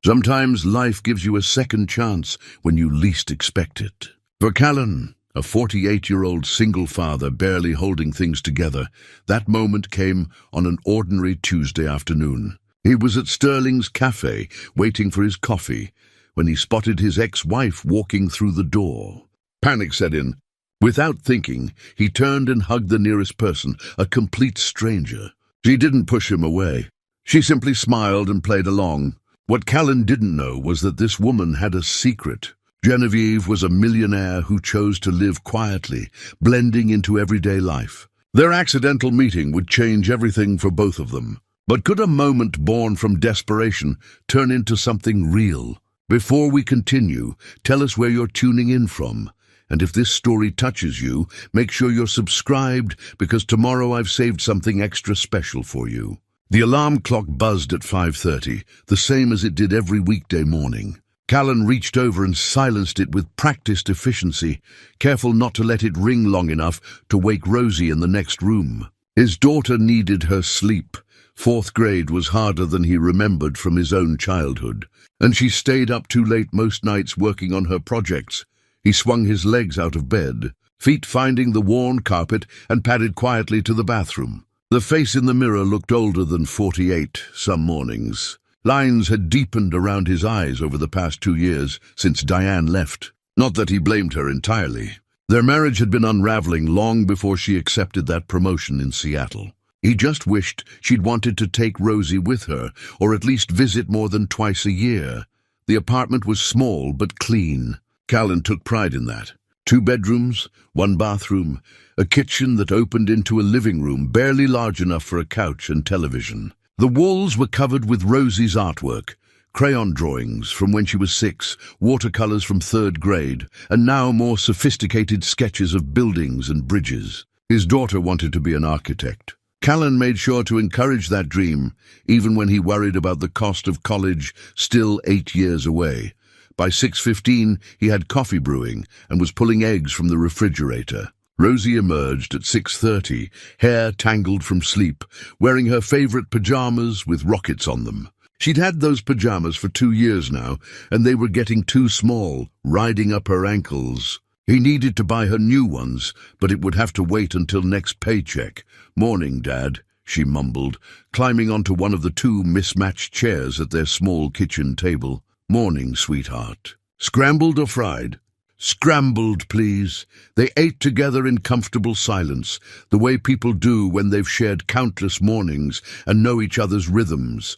Sometimes life gives you a second chance when you least expect it. For Callan, a 48-year-old single father barely holding things together, that moment came on an ordinary Tuesday afternoon. He was at Sterling's cafe, waiting for his coffee, when he spotted his ex-wife walking through the door. Panic set in. Without thinking, he turned and hugged the nearest person, a complete stranger. She didn't push him away. She simply smiled and played along. What Callan didn't know was that this woman had a secret. Genevieve was a millionaire who chose to live quietly, blending into everyday life. Their accidental meeting would change everything for both of them. But could a moment born from desperation turn into something real? Before we continue, tell us where you're tuning in from. And if this story touches you, make sure you're subscribed, because tomorrow I've saved something extra special for you. The alarm clock buzzed at 5:30, the same as it did every weekday morning. Callan reached over and silenced it with practiced efficiency, careful not to let it ring long enough to wake Rosie in the next room. His daughter needed her sleep. 4th grade was harder than he remembered from his own childhood, and she stayed up too late most nights working on her projects. He swung his legs out of bed, feet finding the worn carpet, and padded quietly to the bathroom. The face in the mirror looked older than 48 some mornings. Lines had deepened around his eyes over the past 2 years since Diane left. Not that he blamed her entirely. Their marriage had been unraveling long before she accepted that promotion in Seattle. He just wished she'd wanted to take Rosie with her, or at least visit more than twice a year. The apartment was small but clean. Callan took pride in that. 2 bedrooms, 1 bathroom, a kitchen that opened into a living room barely large enough for a couch and television. The walls were covered with Rosie's artwork, crayon drawings from when she was 6, watercolors from 3rd grade, and now more sophisticated sketches of buildings and bridges. His daughter wanted to be an architect. Callan made sure to encourage that dream, even when he worried about the cost of college, still 8 years away. By 6:15, he had coffee brewing and was pulling eggs from the refrigerator. Rosie emerged at 6:30, hair tangled from sleep, wearing her favorite pajamas with rockets on them. She'd had those pajamas for 2 years now, and they were getting too small, riding up her ankles. He needed to buy her new ones, but it would have to wait until next paycheck. "Morning, Dad," she mumbled, climbing onto one of the 2 mismatched chairs at their small kitchen table. "Morning, sweetheart." "Scrambled or fried?" "Scrambled, please." They ate together in comfortable silence, the way people do when they've shared countless mornings and know each other's rhythms.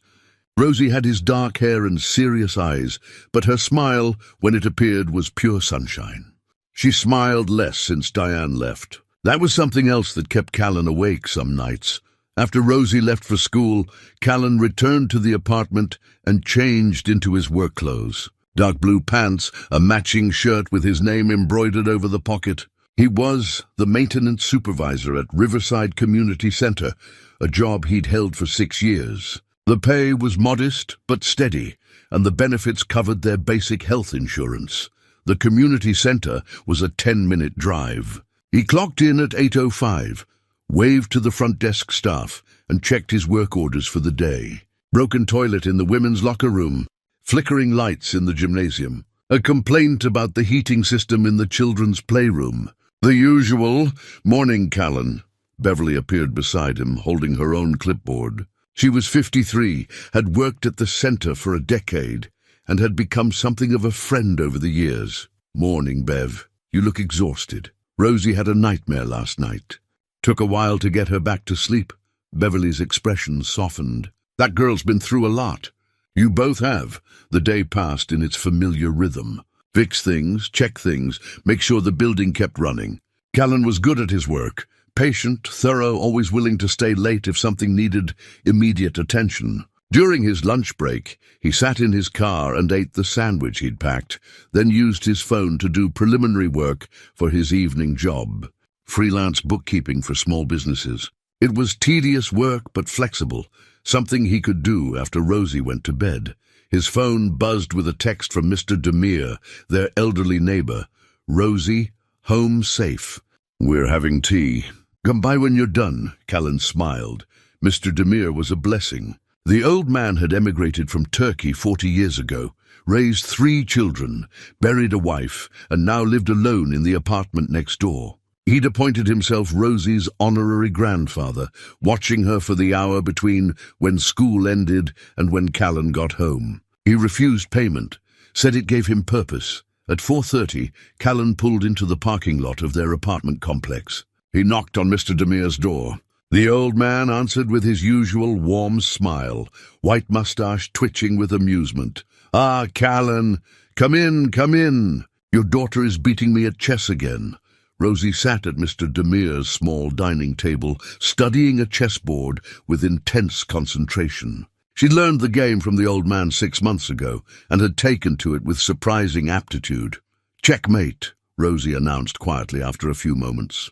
Rosie had his dark hair and serious eyes, but her smile, when it appeared, was pure sunshine. She smiled less since Diane left. That was something else that kept Callan awake some nights. After Rosie left for school, Callan returned to the apartment and changed into his work clothes. Dark blue pants, a matching shirt with his name embroidered over the pocket. He was the maintenance supervisor at Riverside Community Center, a job he'd held for 6 years. The pay was modest but steady, and the benefits covered their basic health insurance. The community center was a 10-minute drive. He clocked in at 8:05, waved to the front desk staff, and checked his work orders for the day. Broken toilet in the women's locker room, flickering lights in the gymnasium, a complaint about the heating system in the children's playroom. The usual. "Morning, Callan." Beverly appeared beside him, holding her own clipboard. She was 53, had worked at the center for a decade, and had become something of a friend over the years. "Morning, Bev. You look exhausted. Rosie had a nightmare last night." Took a while to get her back to sleep. Beverly's expression softened. "That girl's been through a lot." "You both have." The day passed in its familiar rhythm. Fix things, check things, make sure the building kept running. Callan was good at his work. Patient, thorough, always willing to stay late if something needed immediate attention. During his lunch break, he sat in his car and ate the sandwich he'd packed, then used his phone to do preliminary work for his evening job. Freelance bookkeeping for small businesses. It was tedious work but flexible, something he could do after Rosie went to bed. His phone buzzed with a text from Mr. Demir, their elderly neighbor. "Rosie, home safe. We're having tea. Come by when you're done." Callan smiled. Mr. Demir was a blessing. The old man had emigrated from Turkey 40 years ago, raised 3 children, buried a wife, and now lived alone in the apartment next door. He'd appointed himself Rosie's honorary grandfather, watching her for the hour between when school ended and when Callan got home. He refused payment, said it gave him purpose. At 4:30, Callan pulled into the parking lot of their apartment complex. He knocked on Mr. Demere's door. The old man answered with his usual warm smile, white mustache twitching with amusement. "Ah, Callan, come in, come in. Your daughter is beating me at chess again." Rosie sat at Mr. Demere's small dining table, studying a chessboard with intense concentration. She'd learned the game from the old man 6 months ago and had taken to it with surprising aptitude. "Checkmate," Rosie announced quietly after a few moments.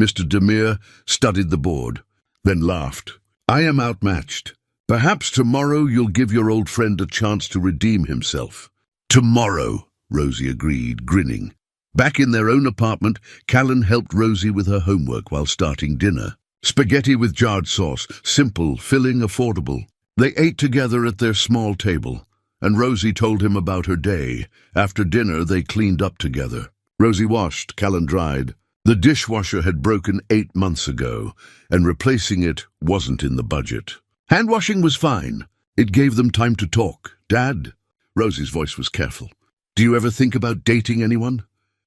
Mr. Demere studied the board, then laughed. "I am outmatched. Perhaps tomorrow you'll give your old friend a chance to redeem himself." "Tomorrow," Rosie agreed, grinning. Back in their own apartment, Callan helped Rosie with her homework while starting dinner. Spaghetti with jarred sauce, simple, filling, affordable. They ate together at their small table, and Rosie told him about her day. After dinner, they cleaned up together. Rosie washed, Callan dried. The dishwasher had broken 8 months ago, and replacing it wasn't in the budget. Hand washing was fine. It gave them time to talk. "Dad," Rosie's voice was careful, "do you ever think about dating anyone?"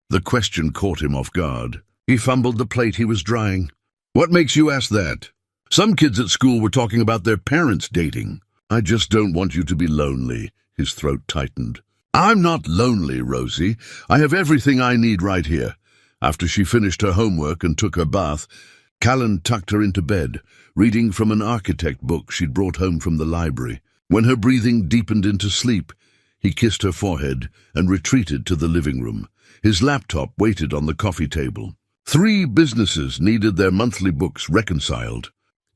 The question caught him off guard. He fumbled the plate he was drying. "What makes you ask that? Some kids at school were talking about their parents dating." "I just don't want you to be lonely." His throat tightened. "I'm not lonely, Rosie. I have everything I need right here." After she finished her homework and took her bath, Callan tucked her into bed, reading from an architect book she'd brought home from the library. When her breathing deepened into sleep, he kissed her forehead and retreated to the living room. His laptop waited on the coffee table. 3 businesses needed their monthly books reconciled.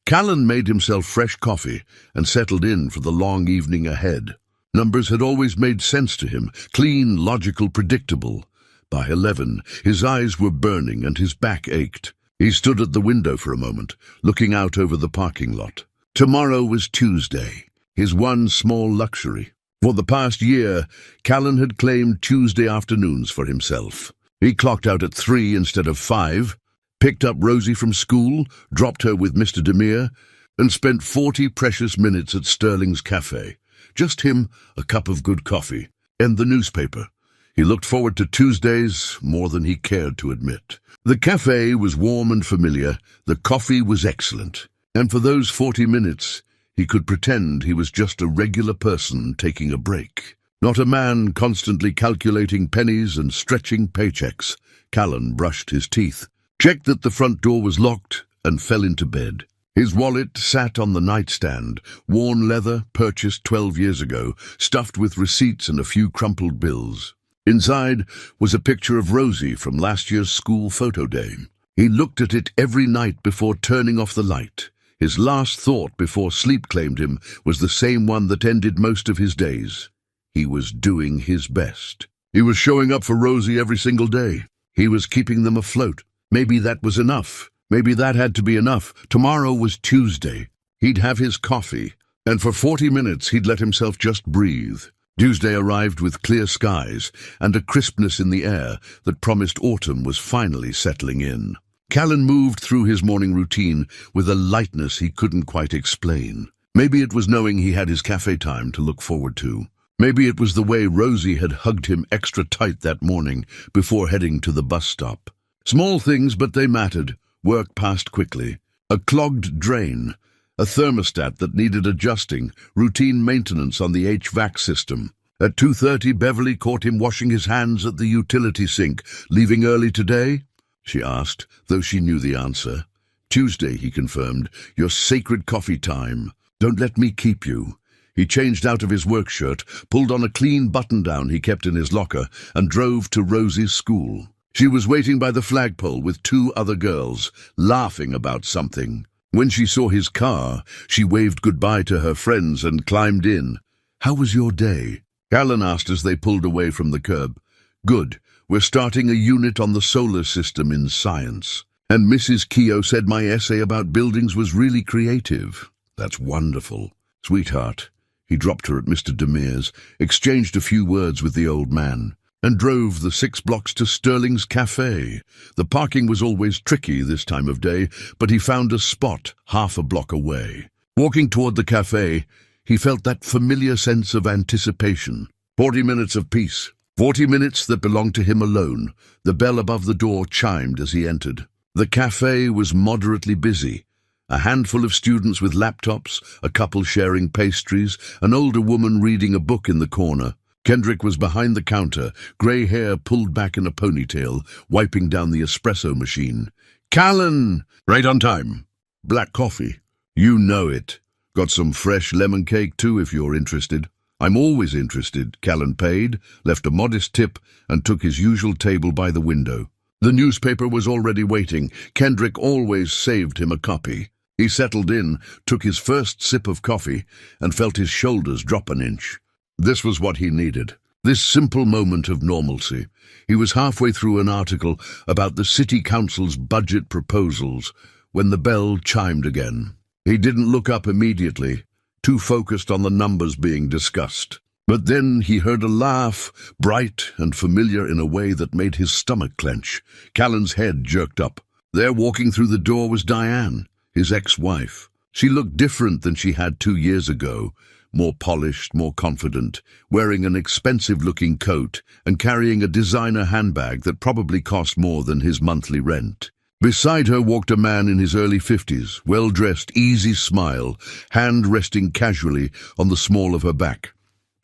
Callan made himself fresh coffee and settled in for the long evening ahead. Numbers had always made sense to him, clean, logical, predictable. By 11, his eyes were burning and his back ached. He stood at the window for a moment, looking out over the parking lot. Tomorrow was Tuesday, his one small luxury. For the past year, Callan had claimed Tuesday afternoons for himself. He clocked out at 3 instead of 5, picked up Rosie from school, dropped her with Mr. Demere, and spent 40 precious minutes at Sterling's cafe. Just him, a cup of good coffee, and the newspaper. He looked forward to Tuesdays more than he cared to admit. The cafe was warm and familiar, the coffee was excellent, and for those 40 minutes, he could pretend he was just a regular person taking a break. Not a man constantly calculating pennies and stretching paychecks. Callan brushed his teeth, checked that the front door was locked, and fell into bed. His wallet sat on the nightstand, worn leather, purchased 12 years ago, stuffed with receipts and a few crumpled bills. Inside was a picture of Rosie from last year's school photo day. He looked at it every night before turning off the light. His last thought before sleep claimed him was the same one that ended most of his days. He was doing his best. He was showing up for Rosie every single day. He was keeping them afloat. Maybe that was enough. Maybe that had to be enough. Tomorrow was Tuesday. He'd have his coffee, and for 40 minutes he'd let himself just breathe. Tuesday arrived with clear skies and a crispness in the air that promised autumn was finally settling in. Callan moved through his morning routine with a lightness he couldn't quite explain. Maybe it was knowing he had his cafe time to look forward to. Maybe it was the way Rosie had hugged him extra tight that morning before heading to the bus stop. Small things, but they mattered. Work passed quickly. A clogged drain, a thermostat that needed adjusting, routine maintenance on the HVAC system. At 2:30, Beverly caught him washing his hands at the utility sink. "Leaving early today?" she asked, though she knew the answer. "Tuesday," he confirmed, "your sacred coffee time. Don't let me keep you." He changed out of his work shirt, pulled on a clean button-down he kept in his locker, and drove to Rosie's school. She was waiting by the flagpole with 2 other girls, laughing about something. When she saw his car, she waved goodbye to her friends and climbed in. "How was your day?" Callan asked as they pulled away from the curb. "Good. We're starting a unit on the solar system in science. And Mrs. Keogh said my essay about buildings was really creative." "That's wonderful." Sweetheart. He dropped her at Mr. Demere's, exchanged a few words with the old man, and drove the 6 blocks to Sterling's cafe. The parking was always tricky this time of day, but he found a spot half a block away. Walking toward the cafe, he felt that familiar sense of anticipation. 40 minutes of peace. 40 minutes that belonged to him alone. The bell above the door chimed as he entered. The cafe was moderately busy. A handful of students with laptops, a couple sharing pastries, an older woman reading a book in the corner. Kendrick was behind the counter, grey hair pulled back in a ponytail, wiping down the espresso machine. "Callan!" "Right on time." "Black coffee." "You know it. Got some fresh lemon cake too if you're interested." "I'm always interested." Callan paid, left a modest tip, and took his usual table by the window. The newspaper was already waiting. Kendrick always saved him a copy. He settled in, took his first sip of coffee, and felt his shoulders drop an inch. This was what he needed. This simple moment of normalcy. He was halfway through an article about the city council's budget proposals when the bell chimed again. He didn't look up immediately, too focused on the numbers being discussed. But then he heard a laugh, bright and familiar in a way that made his stomach clench. Callan's head jerked up. There, walking through the door, was Diane, his ex-wife. She looked different than she had 2 years ago, more polished, more confident, wearing an expensive-looking coat and carrying a designer handbag that probably cost more than his monthly rent. Beside her walked a man in his early 50s, well-dressed, easy smile, hand resting casually on the small of her back.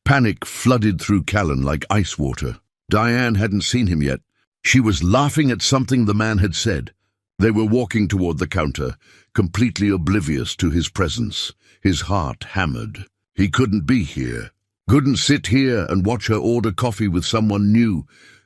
Panic flooded through Callan like ice water. Diane hadn't seen him yet. She was laughing at something the man had said. They were walking toward the counter, completely oblivious to his presence. His heart hammered. He couldn't be here. Couldn't sit here and watch her order coffee with someone new.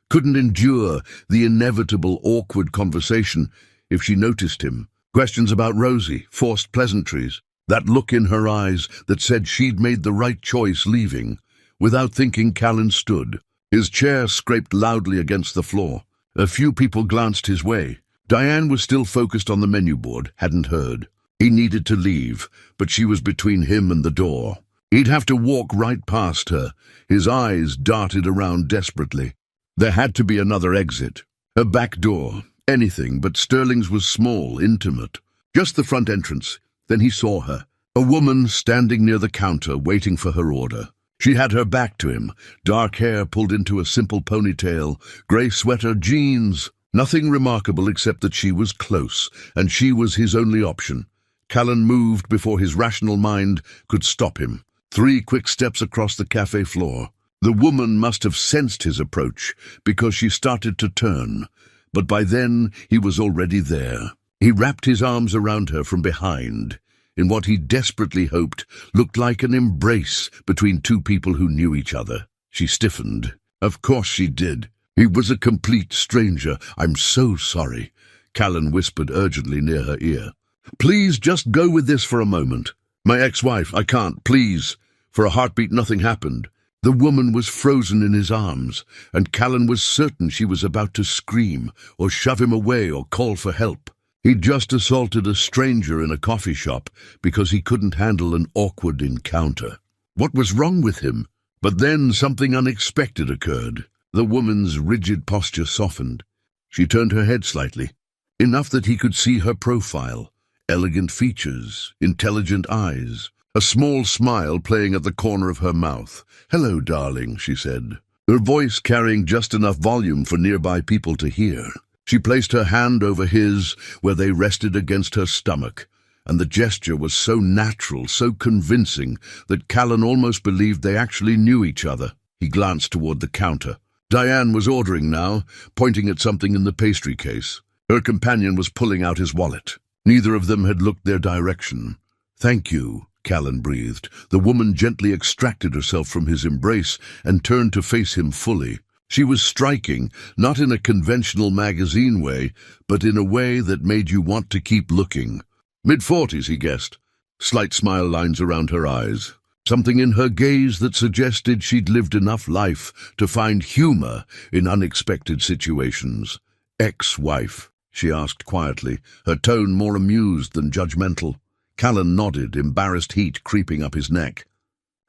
Couldn't endure the inevitable awkward conversation if she noticed him. Questions about Rosie, forced pleasantries. That look in her eyes that said she'd made the right choice leaving. Without thinking, Callan stood. His chair scraped loudly against the floor. A few people glanced his way. Diane was still focused on the menu board, hadn't heard. He needed to leave, but she was between him and the door. He'd have to walk right past her. His eyes darted around desperately. There had to be another exit. A back door. Anything, but Sterling's was small, intimate. Just the front entrance. Then he saw her. A woman standing near the counter, waiting for her order. She had her back to him, dark hair pulled into a simple ponytail, grey sweater, jeans. Nothing remarkable except that she was close, and she was his only option. Callan moved before his rational mind could stop him. 3 quick steps across the cafe floor. The woman must have sensed his approach, because she started to turn. But by then, he was already there. He wrapped his arms around her from behind, in what he desperately hoped looked like an embrace between 2 people who knew each other. She stiffened. Of course she did. He was a complete stranger. "I'm so sorry," Callan whispered urgently near her ear. "Please just go with this for a moment. My ex-wife, I can't, please." For a heartbeat, nothing happened. The woman was frozen in his arms, and Callan was certain she was about to scream or shove him away or call for help. He'd just assaulted a stranger in a coffee shop because he couldn't handle an awkward encounter. What was wrong with him? But then something unexpected occurred. The woman's rigid posture softened. She turned her head slightly, enough that he could see her profile, elegant features, intelligent eyes, a small smile playing at the corner of her mouth. "Hello, darling," she said, her voice carrying just enough volume for nearby people to hear. She placed her hand over his, where they rested against her stomach, and the gesture was so natural, so convincing, that Callan almost believed they actually knew each other. He glanced toward the counter. Diane was ordering now, pointing at something in the pastry case. Her companion was pulling out his wallet. Neither of them had looked their direction. "Thank you," Callan breathed. The woman gently extracted herself from his embrace and turned to face him fully. She was striking, not in a conventional magazine way, but in a way that made you want to keep looking. Mid-40s, he guessed. Slight smile lines around her eyes. Something in her gaze that suggested she'd lived enough life to find humor in unexpected situations. "Ex-wife?" she asked quietly, her tone more amused than judgmental. Callan nodded, embarrassed heat creeping up his neck.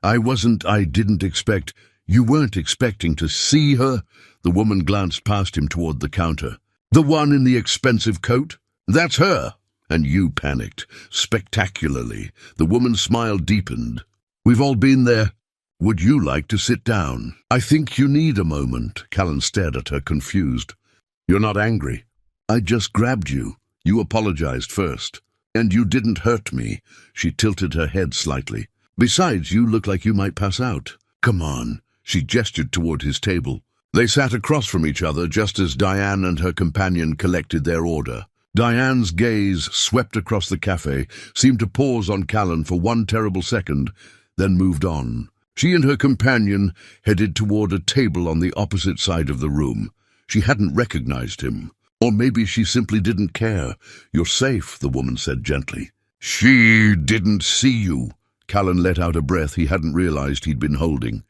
I didn't expect. You weren't expecting to see her? The woman glanced past him toward the counter. The one in the expensive coat? That's her. And you panicked, spectacularly. The woman's smile deepened. We've all been there. Would you like to sit down? I think you need a moment. Callan stared at her, confused. You're not angry. I just grabbed you. You apologized first. And you didn't hurt me. She tilted her head slightly. Besides, you look like you might pass out. Come on. She gestured toward his table. They sat across from each other just as Diane and her companion collected their order. Diane's gaze swept across the cafe, seemed to pause on Callan for one terrible second, then moved on. She and her companion headed toward a table on the opposite side of the room. She hadn't recognized him. Or maybe she simply didn't care. You're safe, the woman said gently. She didn't see you. Callan let out a breath he hadn't realized he'd been holding.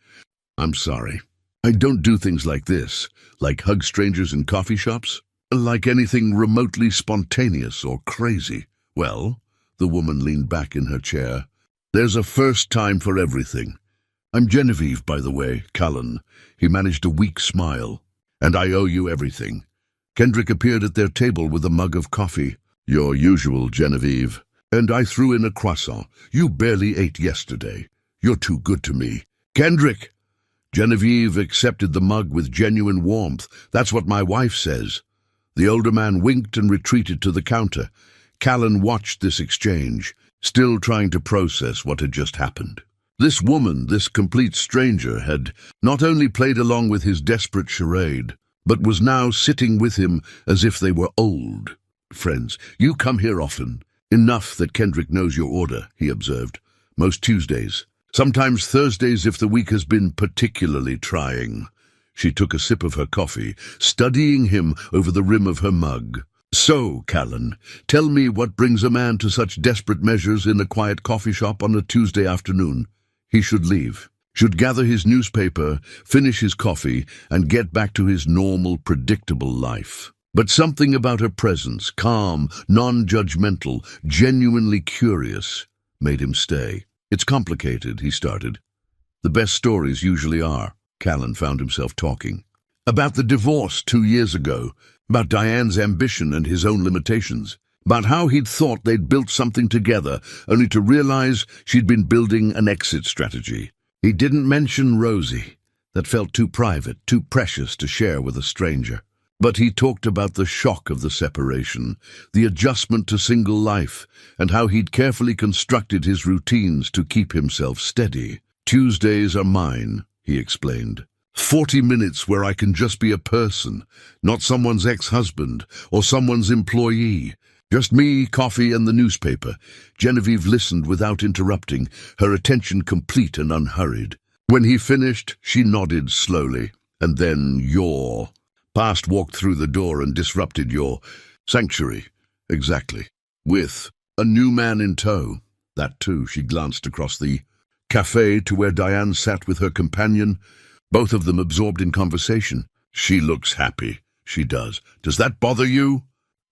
I'm sorry. I don't do things like this, like hug strangers in coffee shops, like anything remotely spontaneous or crazy. Well, the woman leaned back in her chair. There's a first time for everything. I'm Genevieve, by the way, Callan. He managed a weak smile. And I owe you everything. Kendrick appeared at their table with a mug of coffee. Your usual, Genevieve. And I threw in a croissant. You barely ate yesterday. You're too good to me. Kendrick! Genevieve accepted the mug with genuine warmth. That's what my wife says. The older man winked and retreated to the counter. Callan watched this exchange, still trying to process what had just happened. This woman, this complete stranger, had not only played along with his desperate charade, but was now sitting with him as if they were old friends. You come here often. Enough that Kendrick knows your order, he observed. Most Tuesdays. Sometimes Thursdays if the week has been particularly trying. She took a sip of her coffee, studying him over the rim of her mug. So, Callan, tell me what brings a man to such desperate measures in a quiet coffee shop on a Tuesday afternoon. He should leave, should gather his newspaper, finish his coffee, and get back to his normal, predictable life. But something about her presence, calm, non-judgmental, genuinely curious, made him stay. It's complicated, he started. The best stories usually are. Callan found himself talking. About the divorce 2 years ago, about Diane's ambition and his own limitations, about how he'd thought they'd built something together, only to realize she'd been building an exit strategy. He didn't mention Rosie. That felt too private, too precious to share with a stranger. But he talked about the shock of the separation, the adjustment to single life, and how he'd carefully constructed his routines to keep himself steady. Tuesdays are mine, he explained. 40 minutes where I can just be a person, not someone's ex-husband or someone's employee. Just me, coffee, and the newspaper. Genevieve listened without interrupting, her attention complete and unhurried. When he finished, she nodded slowly. And then Past walked through the door and disrupted your sanctuary. Exactly. With a new man in tow. That too, she glanced across the cafe to where Diane sat with her companion, both of them absorbed in conversation. She looks happy. She does. Does that bother you?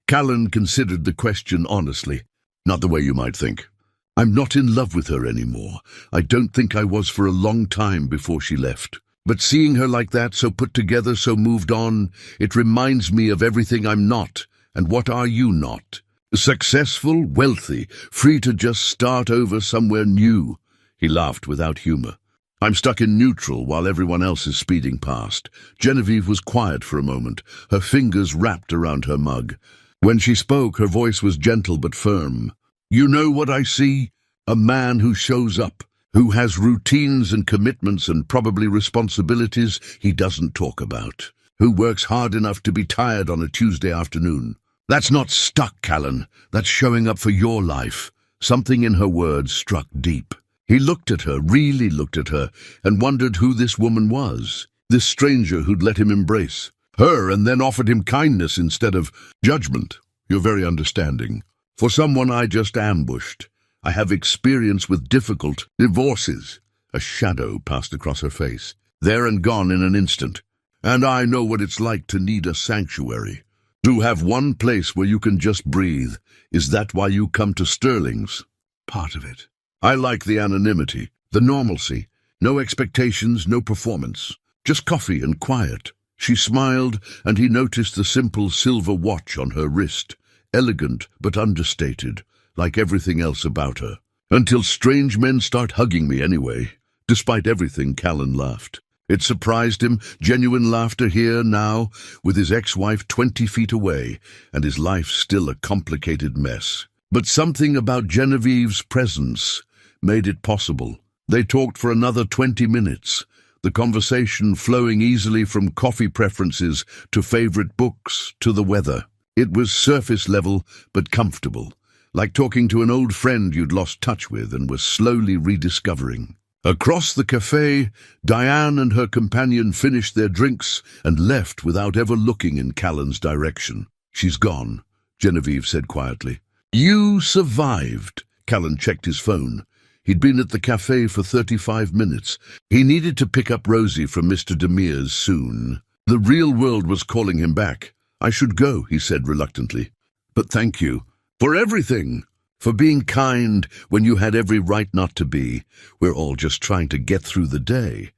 Callan considered the question honestly. Not the way you might think. I'm not in love with her anymore. I don't think I was for a long time before she left. But seeing her like that, so put together, so moved on, it reminds me of everything I'm not. And what are you not? Successful, wealthy, free to just start over somewhere new. He laughed without humor. I'm stuck in neutral while everyone else is speeding past. Genevieve was quiet for a moment, her fingers wrapped around her mug. When she spoke, her voice was gentle but firm. You know what I see? A man who shows up, who has routines and commitments and probably responsibilities he doesn't talk about, who works hard enough to be tired on a Tuesday afternoon. That's not stuck, Callan. That's showing up for your life. Something in her words struck deep. He looked at her, really looked at her, and wondered who this woman was, this stranger who'd let him embrace her and then offered him kindness instead of judgment. You're very understanding. For someone I just ambushed, I have experience with difficult divorces. A shadow passed across her face, there and gone in an instant. And I know what it's like to need a sanctuary. To have one place where you can just breathe. Is that why you come to Sterling's? part of it. I like the anonymity, the normalcy. No expectations, no performance. Just coffee and quiet. She smiled, and he noticed the simple silver watch on her wrist. Elegant but understated, like everything else about her. Until strange men start hugging me anyway. Despite everything, Callan laughed. It surprised him, genuine laughter here now, with his ex-wife 20 feet away, and his life still a complicated mess. But something about Genevieve's presence made it possible. They talked for another 20 minutes, the conversation flowing easily from coffee preferences to favorite books to the weather. It was surface level but comfortable, like talking to an old friend you'd lost touch with and were slowly rediscovering. Across the cafe, Diane and her companion finished their drinks and left without ever looking in Callan's direction. "She's gone," Genevieve said quietly. "You survived." Callan checked his phone. He'd been at the cafe for 35 minutes. He needed to pick up Rosie from Mr. Demire's soon. The real world was calling him back. "I should go," he said reluctantly. "But thank you. For everything. For being kind when you had every right not to be. We're all just trying to get through the day."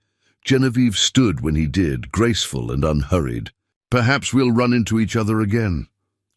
Genevieve stood when he did, graceful and unhurried. "Perhaps we'll run into each other again."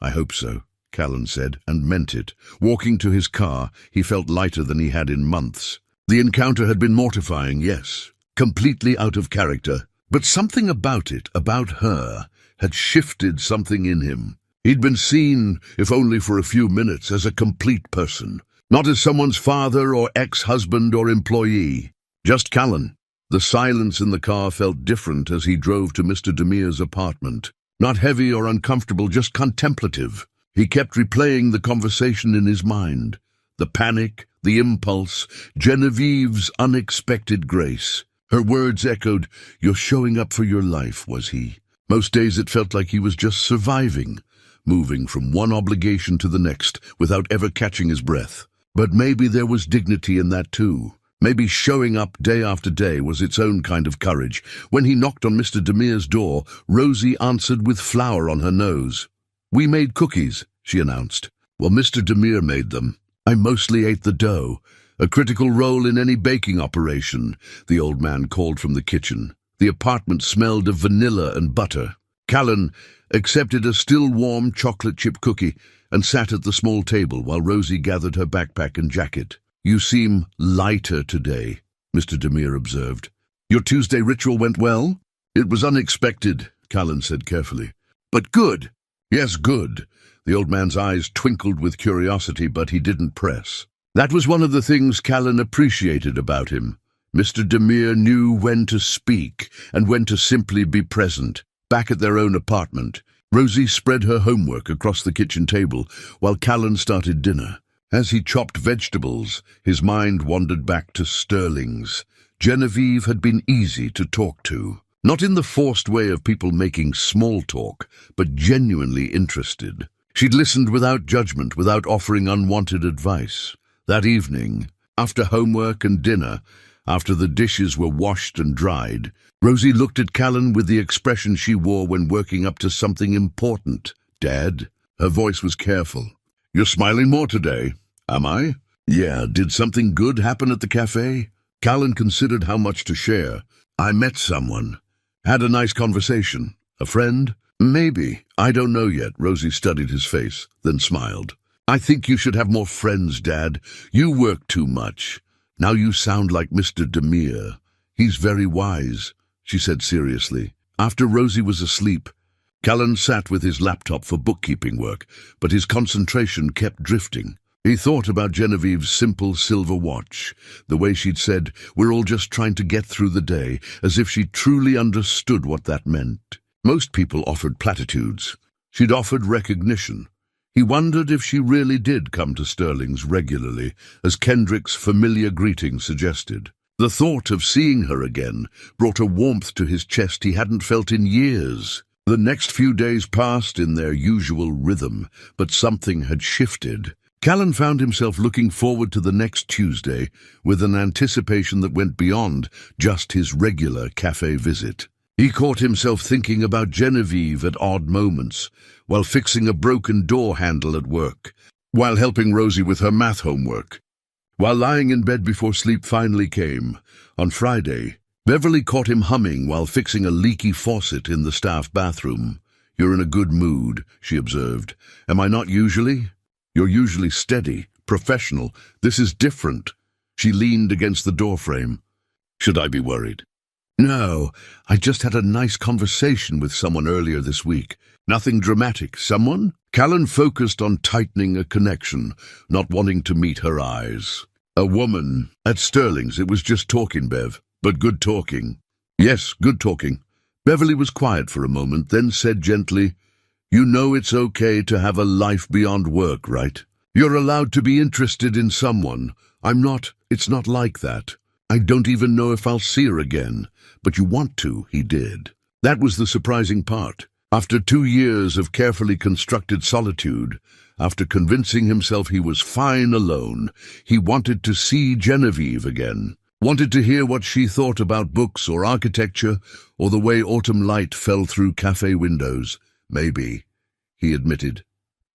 "I hope so," Callan said, and meant it. Walking to his car, he felt lighter than he had in months. The encounter had been mortifying, yes, completely out of character, but something about it, about her, had shifted something in him. He'd been seen, if only for a few minutes, as a complete person, not as someone's father or ex-husband or employee. Just Callan. The silence in the car felt different as he drove to Mr. Demire's apartment. Not heavy or uncomfortable, just contemplative. He kept replaying the conversation in his mind. The panic, the impulse, Genevieve's unexpected grace. Her words echoed, "You're showing up for your life," was he. Most days it felt like he was just surviving, moving from one obligation to the next without ever catching his breath. But maybe there was dignity in that too. Maybe showing up day after day was its own kind of courage. When he knocked on Mr. Demire's door, Rosie answered with flour on her nose. "We made cookies," she announced. "Well, Mr. Demire made them. I mostly ate the dough. A critical role in any baking operation," the old man called from the kitchen. The apartment smelled of vanilla and butter. Callan accepted a still warm chocolate chip cookie and sat at the small table while Rosie gathered her backpack and jacket. "You seem lighter today," Mr. Demire observed. "Your Tuesday ritual went well?" "It was unexpected," Callan said carefully. "But good." "Yes, good." The old man's eyes twinkled with curiosity, but he didn't press. That was one of the things Callan appreciated about him. Mr. Demire knew when to speak and when to simply be present. Back at their own apartment, Rosie spread her homework across the kitchen table while Callan started dinner. As he chopped vegetables, his mind wandered back to Sterling's. Genevieve had been easy to talk to. Not in the forced way of people making small talk, but genuinely interested. She'd listened without judgment, without offering unwanted advice. That evening, after homework and dinner, after the dishes were washed and dried, Rosie looked at Callan with the expression she wore when working up to something important. "Dad?" Her voice was careful. "You're smiling more today." "Am I?" "Yeah, did something good happen at the cafe?" Callan considered how much to share. "I met someone. Had a nice conversation. A friend?" "Maybe. I don't know yet." Rosie studied his face, then smiled. "I think you should have more friends, Dad. You work too much. Now you sound like Mr. Demire. He's very wise," she said seriously. After Rosie was asleep, Callan sat with his laptop for bookkeeping work, but his concentration kept drifting. He thought about Genevieve's simple silver watch, the way she'd said, "We're all just trying to get through the day," as if she truly understood what that meant. Most people offered platitudes. She'd offered recognition. He wondered if she really did come to Sterling's regularly, as Kendrick's familiar greeting suggested. The thought of seeing her again brought a warmth to his chest he hadn't felt in years. The next few days passed in their usual rhythm, but something had shifted. Callan found himself looking forward to the next Tuesday with an anticipation that went beyond just his regular cafe visit. He caught himself thinking about Genevieve at odd moments, while fixing a broken door handle at work, while helping Rosie with her math homework. While lying in bed before sleep finally came, on Friday, Beverly caught him humming while fixing a leaky faucet in the staff bathroom. "You're in a good mood," she observed. "Am I not usually?" "You're usually steady, professional. This is different." She leaned against the doorframe. "Should I be worried?" "No, I just had a nice conversation with someone earlier this week. Nothing dramatic. Someone?" Callan focused on tightening a connection, not wanting to meet her eyes. "A woman. At Sterling's. It was just talking, Bev. But good talking." "Yes, good talking." Beverly was quiet for a moment, then said gently, "You know it's okay to have a life beyond work, right? You're allowed to be interested in someone. I'm not. It's not like that. I don't even know if I'll see her again. But you want to," he did. That was the surprising part. After 2 years of carefully constructed solitude, after convincing himself he was fine alone, he wanted to see Genevieve again. Wanted to hear what she thought about books or architecture or the way autumn light fell through cafe windows. "Maybe," he admitted.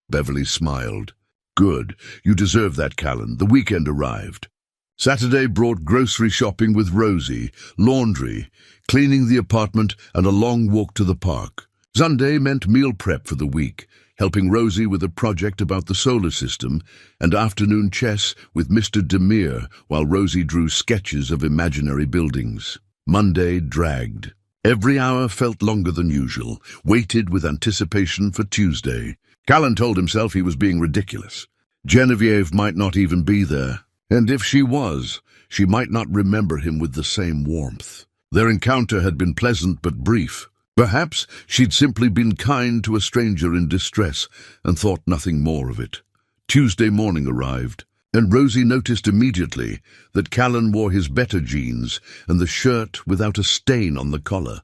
Beverly smiled. "Good. You deserve that, Callan." The weekend arrived. Saturday brought grocery shopping with Rosie, laundry, cleaning the apartment, and a long walk to the park. Sunday meant meal prep for the week, helping Rosie with a project about the solar system, and afternoon chess with Mr. Demir while Rosie drew sketches of imaginary buildings. Monday dragged. Every hour felt longer than usual, waited with anticipation for Tuesday. Callan told himself he was being ridiculous. Genevieve might not even be there, and if she was, she might not remember him with the same warmth. Their encounter had been pleasant but brief. Perhaps she'd simply been kind to a stranger in distress and thought nothing more of it. Tuesday morning arrived, and Rosie noticed immediately that Callan wore his better jeans and the shirt without a stain on the collar.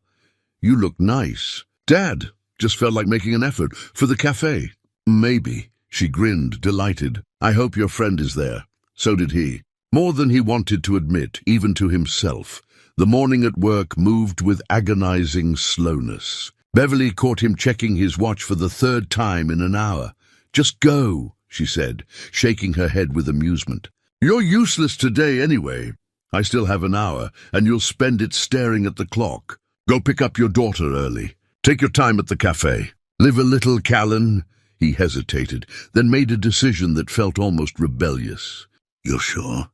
"You look nice." "Dad, just felt like making an effort for the cafe." "Maybe." She grinned, delighted. "I hope your friend is there." So did he. More than he wanted to admit, even to himself. The morning at work moved with agonizing slowness. Beverly caught him checking his watch for the 3rd time in an hour. "Just go," she said, shaking her head with amusement. "You're useless today anyway. I still have an hour, and you'll spend it staring at the clock. Go pick up your daughter early. Take your time at the cafe. Live a little, Callan." He hesitated, then made a decision that felt almost rebellious. "You're sure?"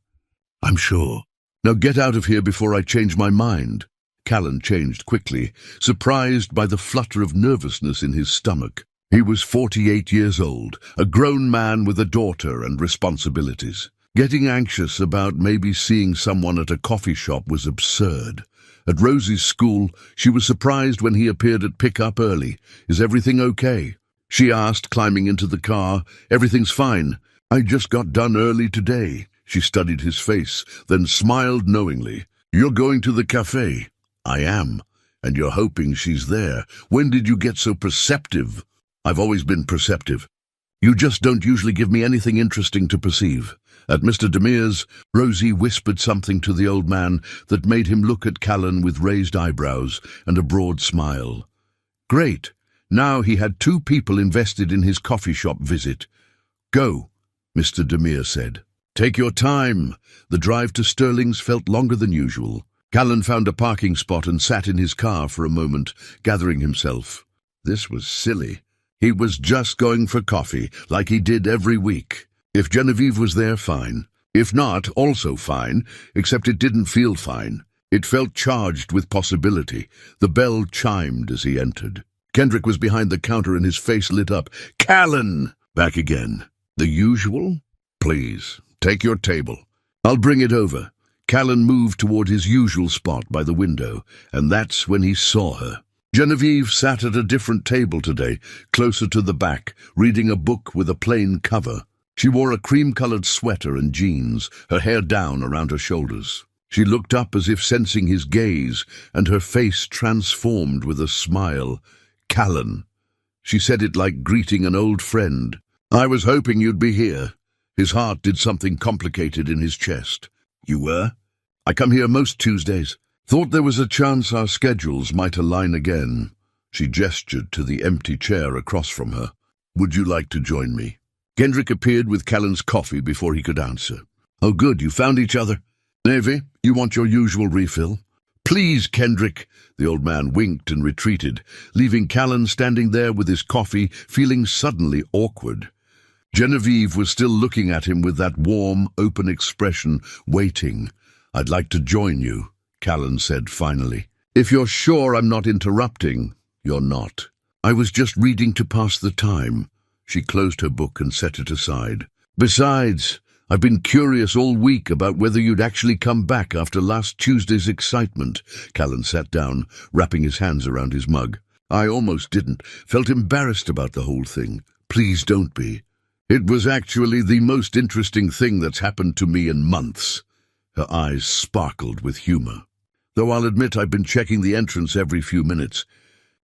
"I'm sure." "Now get out of here before I change my mind." Callan changed quickly, surprised by the flutter of nervousness in his stomach. He was 48 years old, a grown man with a daughter and responsibilities. Getting anxious about maybe seeing someone at a coffee shop was absurd. At Rosie's school, she was surprised when he appeared at pick-up early. "Is everything okay?" she asked, climbing into the car. "Everything's fine. I just got done early today." She studied his face, then smiled knowingly. "You're going to the cafe?" "I am. And you're hoping she's there. When did you get so perceptive?" "I've always been perceptive. You just don't usually give me anything interesting to perceive." At Mr. Demir's, Rosie whispered something to the old man that made him look at Callan with raised eyebrows and a broad smile. Great. Now he had 2 people invested in his coffee shop visit. "Go," Mr. Demir said. "Take your time." The drive to Sterling's felt longer than usual. Callan found a parking spot and sat in his car for a moment, gathering himself. This was silly. He was just going for coffee, like he did every week. If Genevieve was there, fine. If not, also fine, except it didn't feel fine. It felt charged with possibility. The bell chimed as he entered. Kendrick was behind the counter and his face lit up. "Callan!" Back again. "The usual?" "Please, take your table." "I'll bring it over." Callan moved toward his usual spot by the window, and that's when he saw her. Genevieve sat at a different table today, closer to the back, reading a book with a plain cover. She wore a cream-colored sweater and jeans, her hair down around her shoulders. She looked up as if sensing his gaze, and her face transformed with a smile. "Callan." She said it like greeting an old friend. "I was hoping you'd be here." His heart did something complicated in his chest. "You were?" "I come here most Tuesdays. Thought there was a chance our schedules might align again." She gestured to the empty chair across from her. "Would you like to join me?" Kendrick appeared with Callan's coffee before he could answer. Oh good, you found each other. Navy, you want your usual refill? Please, Kendrick. The old man winked and retreated, leaving Callan standing there with his coffee, feeling suddenly awkward. Genevieve was still looking at him with that warm, open expression, waiting. I'd like to join you, Callan said finally. If you're sure I'm not interrupting, you're not. I was just reading to pass the time. She closed her book and set it aside. Besides, I've been curious all week about whether you'd actually come back after last Tuesday's excitement. Callan sat down, wrapping his hands around his mug. I almost didn't. Felt embarrassed about the whole thing. Please don't be. It was actually the most interesting thing that's happened to me in months. Her eyes sparkled with humor. Though I'll admit I've been checking the entrance every few minutes,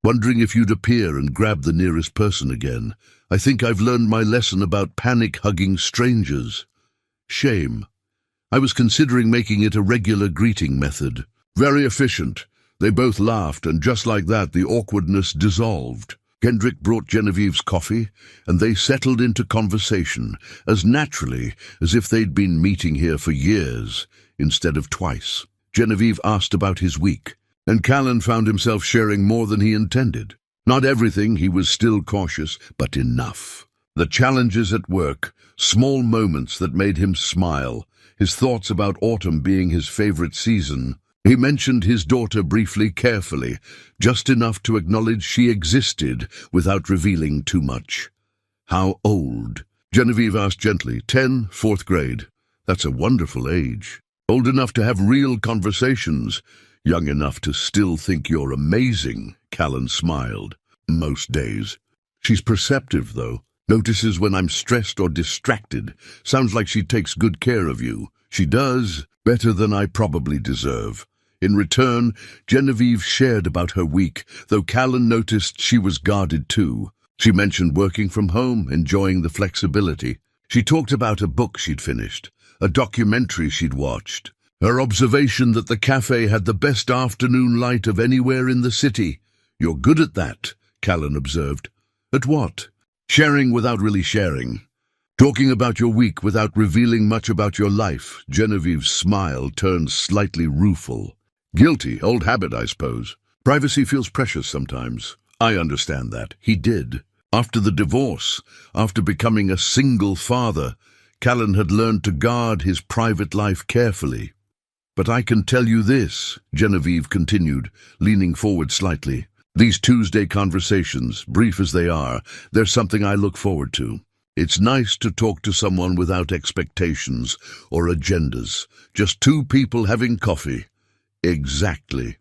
wondering if you'd appear and grab the nearest person again. I think I've learned my lesson about panic-hugging strangers. Shame. I was considering making it a regular greeting method. Very efficient. They both laughed, and just like that, the awkwardness dissolved. Kendrick brought Genevieve's coffee, and they settled into conversation, as naturally as if they'd been meeting here for years, instead of twice. Genevieve asked about his week, and Callan found himself sharing more than he intended. Not everything, he was still cautious, but enough. The challenges at work, small moments that made him smile, his thoughts about autumn being his favorite season. He mentioned his daughter briefly, carefully, just enough to acknowledge she existed without revealing too much. How old? Genevieve asked gently. 10, 4th grade. That's a wonderful age. Old enough to have real conversations. Young enough to still think you're amazing, Callan smiled. Most days. She's perceptive, though. Notices when I'm stressed or distracted. Sounds like she takes good care of you. She does, better than I probably deserve. In return, Genevieve shared about her week, though Callan noticed she was guarded too. She mentioned working from home, enjoying the flexibility. She talked about a book she'd finished, a documentary she'd watched, her observation that the cafe had the best afternoon light of anywhere in the city. You're good at that, Callan observed. At what? Sharing without really sharing. Talking about your week without revealing much about your life. Genevieve's smile turned slightly rueful. Guilty, old habit, I suppose. Privacy feels precious sometimes. I understand that. He did. After the divorce, after becoming a single father, Callan had learned to guard his private life carefully. But I can tell you this, Genevieve continued, leaning forward slightly. These Tuesday conversations, brief as they are, they're something I look forward to. It's nice to talk to someone without expectations or agendas. Just two people having coffee. Exactly.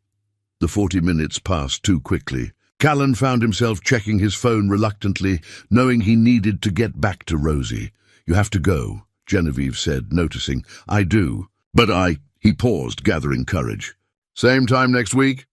The 40 minutes passed too quickly. Callan found himself checking his phone reluctantly, knowing he needed to get back to Rosie. You have to go, Genevieve said, noticing. I do. But He paused, gathering courage. Same time next week?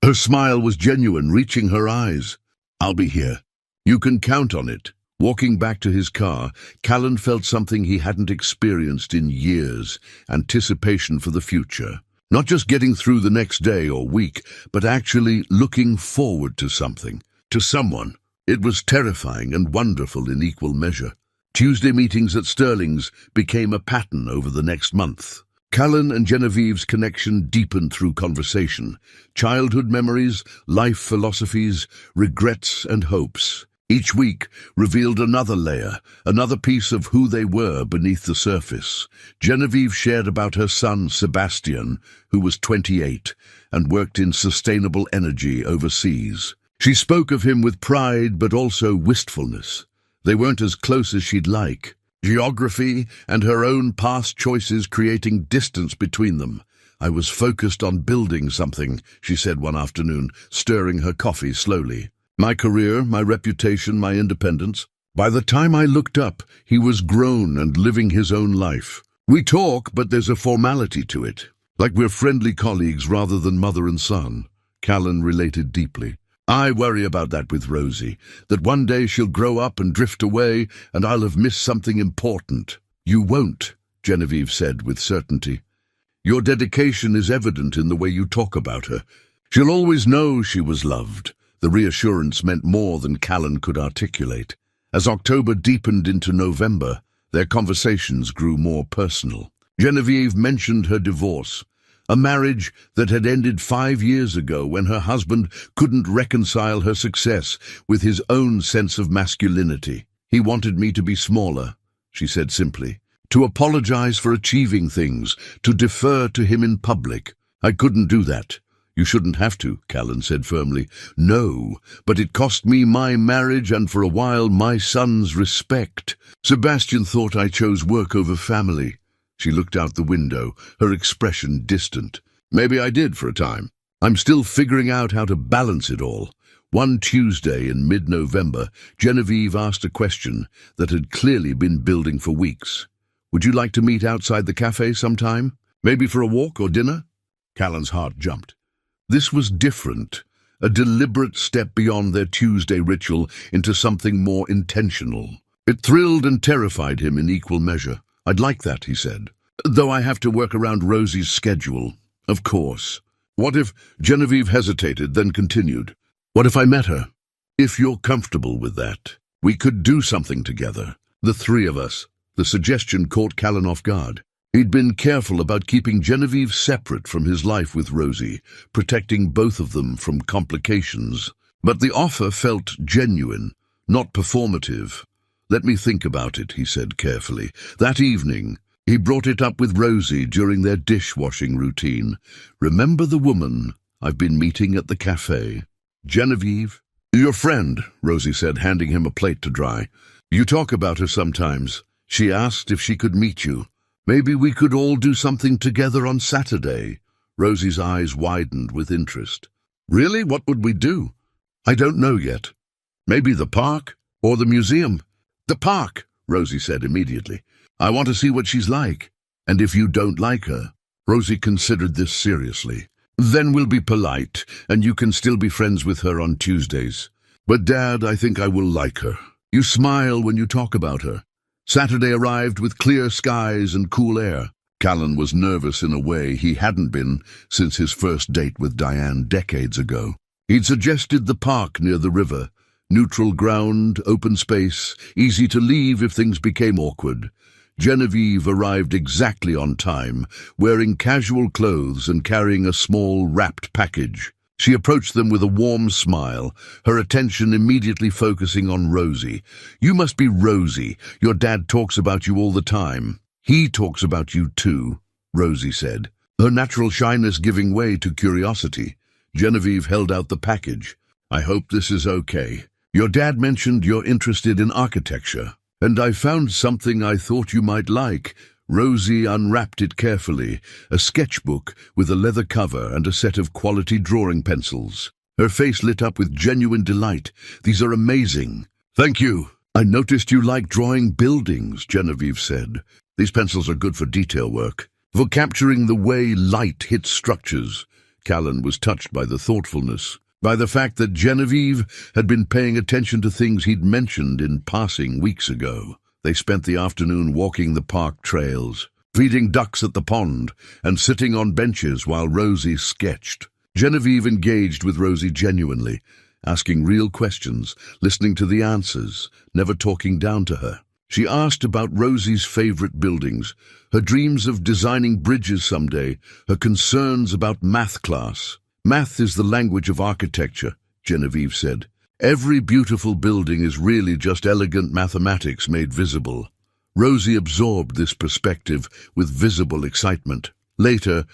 Her smile was genuine, reaching her eyes. I'll be here. You can count on it. Walking back to his car, Callan felt something he hadn't experienced in years, anticipation for the future. Not just getting through the next day or week, but actually looking forward to something, to someone. It was terrifying and wonderful in equal measure. Tuesday meetings at Sterling's became a pattern over the next month. Callan and Genevieve's connection deepened through conversation. Childhood memories, life philosophies, regrets and hopes. Each week revealed another layer, another piece of who they were beneath the surface. Genevieve shared about her son, Sebastian, who was 28 and worked in sustainable energy overseas. She spoke of him with pride but also wistfulness. They weren't as close as she'd like. Geography and her own past choices creating distance between them. I was focused on building something, she said one afternoon, stirring her coffee slowly. My career, my reputation, my independence. By the time I looked up, he was grown and living his own life. We talk, but there's a formality to it. Like we're friendly colleagues rather than mother and son. Callan related deeply. I worry about that with Rosie, that one day she'll grow up and drift away and I'll have missed something important. You won't, Genevieve said with certainty. Your dedication is evident in the way you talk about her. She'll always know she was loved. The reassurance meant more than Callan could articulate. As October deepened into November, their conversations grew more personal. Genevieve mentioned her divorce, a marriage that had ended 5 years ago when her husband couldn't reconcile her success with his own sense of masculinity. "He wanted me to be smaller," she said simply, "to apologize for achieving things, to defer to him in public. I couldn't do that." "You shouldn't have to," Callan said firmly. "No, but it cost me my marriage and for a while my son's respect. Sebastian thought I chose work over family." She looked out the window, her expression distant. "Maybe I did for a time. I'm still figuring out how to balance it all." One Tuesday in mid-November, Genevieve asked a question that had clearly been building for weeks. "Would you like to meet outside the cafe sometime? Maybe for a walk or dinner?" Callan's heart jumped. This was different, a deliberate step beyond their Tuesday ritual into something more intentional. It thrilled and terrified him in equal measure. "I'd like that," he said. "Though I have to work around Rosie's schedule." "Of course." "What if—" Genevieve hesitated, then continued. "What if I met her? If you're comfortable with that, we could do something together. The three of us." The suggestion caught Callan off guard. He'd been careful about keeping Genevieve separate from his life with Rosie, protecting both of them from complications. But the offer felt genuine, not performative. "Let me think about it," he said carefully. That evening, he brought it up with Rosie during their dishwashing routine. "Remember the woman I've been meeting at the cafe? Genevieve?" "Your friend," Rosie said, handing him a plate to dry. "You talk about her sometimes. She asked if she could meet you. Maybe we could all do something together on Saturday." Rosie's eyes widened with interest. "Really? What would we do?" "I don't know yet. Maybe the park or the museum." "The park," Rosie said immediately. "I want to see what she's like. And if you don't like her—" Rosie considered this seriously. "Then we'll be polite, and you can still be friends with her on Tuesdays. But Dad, I think I will like her. You smile when you talk about her." Saturday arrived with clear skies and cool air. Callan was nervous in a way he hadn't been since his first date with Diane decades ago. He'd suggested the park near the river. Neutral ground, open space, easy to leave if things became awkward. Genevieve arrived exactly on time, wearing casual clothes and carrying a small wrapped package. She approached them with a warm smile, her attention immediately focusing on Rosie. "You must be Rosie. Your dad talks about you all the time." "He talks about you too," Rosie said, her natural shyness giving way to curiosity. Genevieve held out the package. "I hope this is okay. Your dad mentioned you're interested in architecture, and I found something I thought you might like." Rosie unwrapped it carefully, a sketchbook with a leather cover and a set of quality drawing pencils. Her face lit up with genuine delight. "These are amazing." "Thank you. I noticed you like drawing buildings," Genevieve said. "These pencils are good for detail work, for capturing the way light hits structures." Callan was touched by the thoughtfulness, by the fact that Genevieve had been paying attention to things he'd mentioned in passing weeks ago. They spent the afternoon walking the park trails, feeding ducks at the pond, and sitting on benches while Rosie sketched. Genevieve engaged with Rosie genuinely, asking real questions, listening to the answers, never talking down to her. She asked about Rosie's favorite buildings, her dreams of designing bridges someday, her concerns about math class. "Math is the language of architecture," Genevieve said. "Every beautiful building is really just elegant mathematics made visible." Rosie absorbed this perspective with visible excitement. Later,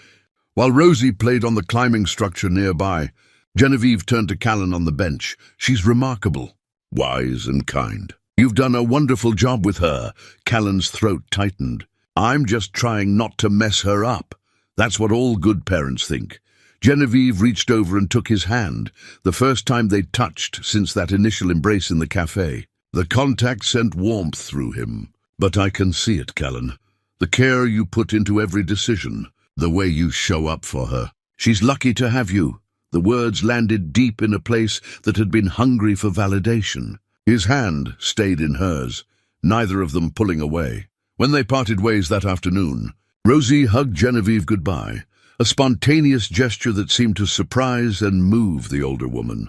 while Rosie played on the climbing structure nearby, Genevieve turned to Callan on the bench. "She's remarkable, wise and kind. You've done a wonderful job with her." Callan's throat tightened. "I'm just trying not to mess her up. That's what all good parents think." Genevieve reached over and took his hand, the first time they'd touched since that initial embrace in the cafe. The contact sent warmth through him. "But I can see it, Callan. The care you put into every decision, the way you show up for her. She's lucky to have you." The words landed deep in a place that had been hungry for validation. His hand stayed in hers, neither of them pulling away. When they parted ways that afternoon, Rosie hugged Genevieve goodbye, a spontaneous gesture that seemed to surprise and move the older woman.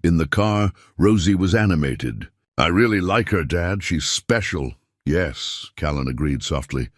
In the car, Rosie was animated. "I really like her, Dad. She's special." "Yes," Callan agreed softly.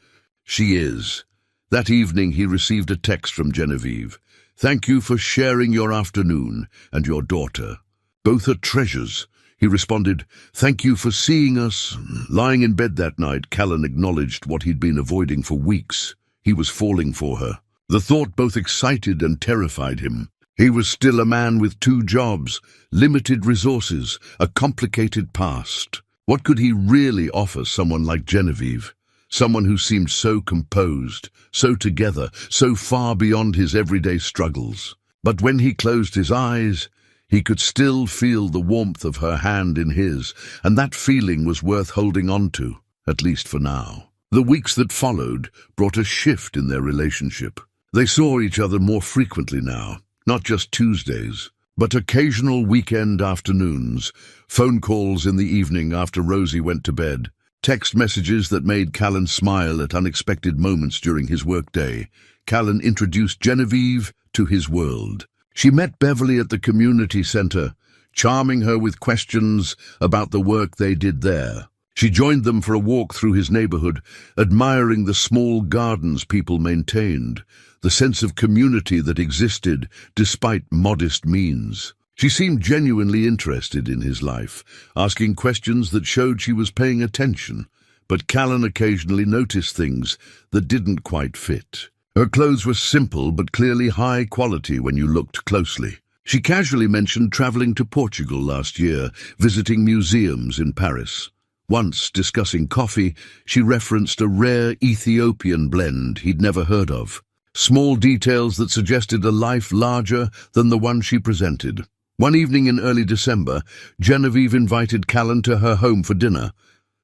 "She is. That evening he received a text from Genevieve. "Thank you for sharing your afternoon and your daughter. Both are treasures." He responded, "Thank you for seeing us." Lying in bed that night, Callan acknowledged what he'd been avoiding for weeks. He was falling for her. The thought both excited and terrified him. He was still a man with 2 jobs, limited resources, a complicated past. What could he really offer someone like Genevieve? Someone who seemed so composed, so together, so far beyond his everyday struggles. But when he closed his eyes, he could still feel the warmth of her hand in his, and that feeling was worth holding on to, at least for now. The weeks that followed brought a shift in their relationship. They saw each other more frequently now, not just Tuesdays, but occasional weekend afternoons, phone calls in the evening after Rosie went to bed, text messages that made Callan smile at unexpected moments during his workday. Callan introduced Genevieve to his world. She met Beverly at the community center, charming her with questions about the work they did there. She joined them for a walk through his neighborhood, admiring the small gardens people maintained, the sense of community that existed despite modest means. She seemed genuinely interested in his life, asking questions that showed she was paying attention, but Callan occasionally noticed things that didn't quite fit. Her clothes were simple but clearly high quality when you looked closely. She casually mentioned traveling to Portugal last year, visiting museums in Paris. Once, discussing coffee, she referenced a rare Ethiopian blend he'd never heard of. Small details that suggested a life larger than the one she presented. One evening in early December, Genevieve invited Callan to her home for dinner.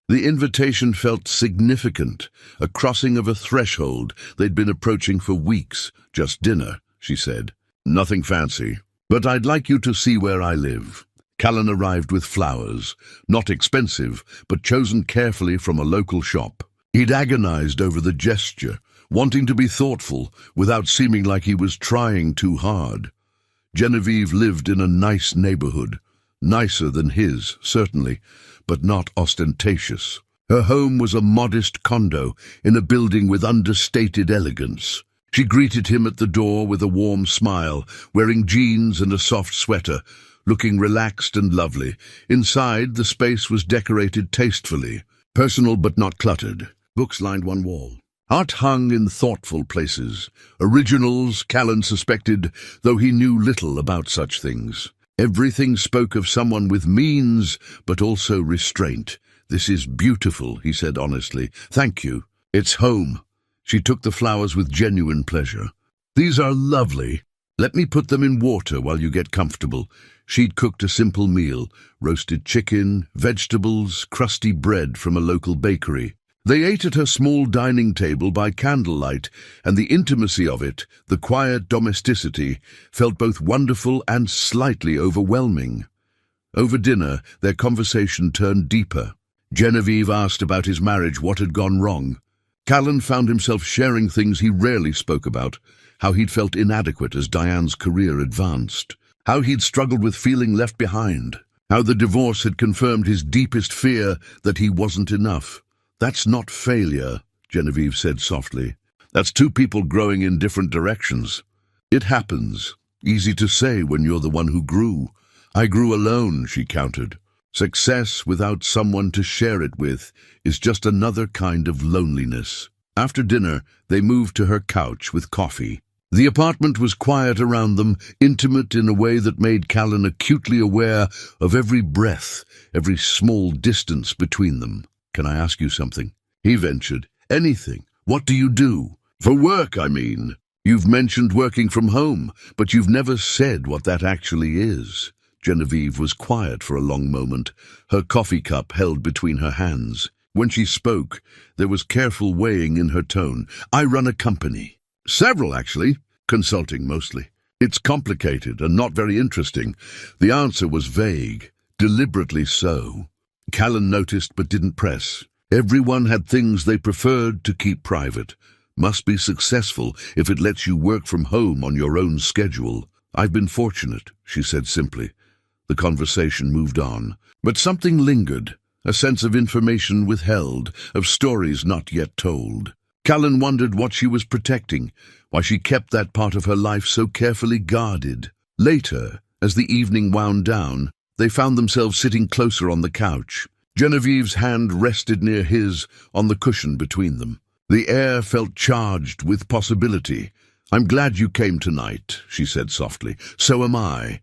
The invitation felt significant, a crossing of a threshold they'd been approaching for weeks. "Just dinner," she said. "Nothing fancy. But I'd like you to see where I live." Callan arrived with flowers, not expensive, but chosen carefully from a local shop. He'd agonized over the gesture, wanting to be thoughtful without seeming like he was trying too hard. Genevieve lived in a nice neighborhood, nicer than his, certainly, but not ostentatious. Her home was a modest condo in a building with understated elegance. She greeted him at the door with a warm smile, wearing jeans and a soft sweater, looking relaxed and lovely. Inside, the space was decorated tastefully, personal but not cluttered. Books lined one wall. Art hung in thoughtful places. Originals, Callan suspected, though he knew little about such things. Everything spoke of someone with means, but also restraint. "This is beautiful," he said honestly. "Thank you. It's home." She took the flowers with genuine pleasure. "These are lovely. Let me put them in water while you get comfortable." She'd cooked a simple meal, roasted chicken, vegetables, crusty bread from a local bakery. They ate at her small dining table by candlelight, and the intimacy of it, the quiet domesticity, felt both wonderful and slightly overwhelming. Over dinner, their conversation turned deeper. Genevieve asked about his marriage, what had gone wrong. Callan found himself sharing things he rarely spoke about, how he'd felt inadequate as Diane's career advanced, how he'd struggled with feeling left behind, how the divorce had confirmed his deepest fear that he wasn't enough. "That's not failure," Genevieve said softly. "That's 2 people growing in different directions. It happens. Easy to say when you're the one who grew. I grew alone," she countered. "Success without someone to share it with is just another kind of loneliness." After dinner, they moved to her couch with coffee. The apartment was quiet around them, intimate in a way that made Callan acutely aware of every breath, every small distance between them. "Can I ask you something?" he ventured. "Anything. What do you do?" "For work, I mean. You've mentioned working from home, but you've never said what that actually is." Genevieve was quiet for a long moment, her coffee cup held between her hands. When she spoke, there was careful weighing in her tone. "I run a company. Several, actually. Consulting, mostly. It's complicated and not very interesting." The answer was vague, deliberately so. Callan noticed but didn't press. Everyone had things they preferred to keep private. Must be successful if it lets you work from home on your own schedule. "I've been fortunate," she said simply. The conversation moved on. But something lingered, a sense of information withheld, of stories not yet told. Callan wondered what she was protecting, why she kept that part of her life so carefully guarded. Later, as the evening wound down, they found themselves sitting closer on the couch. Genevieve's hand rested near his on the cushion between them. The air felt charged with possibility. "I'm glad you came tonight," she said softly. "So am I.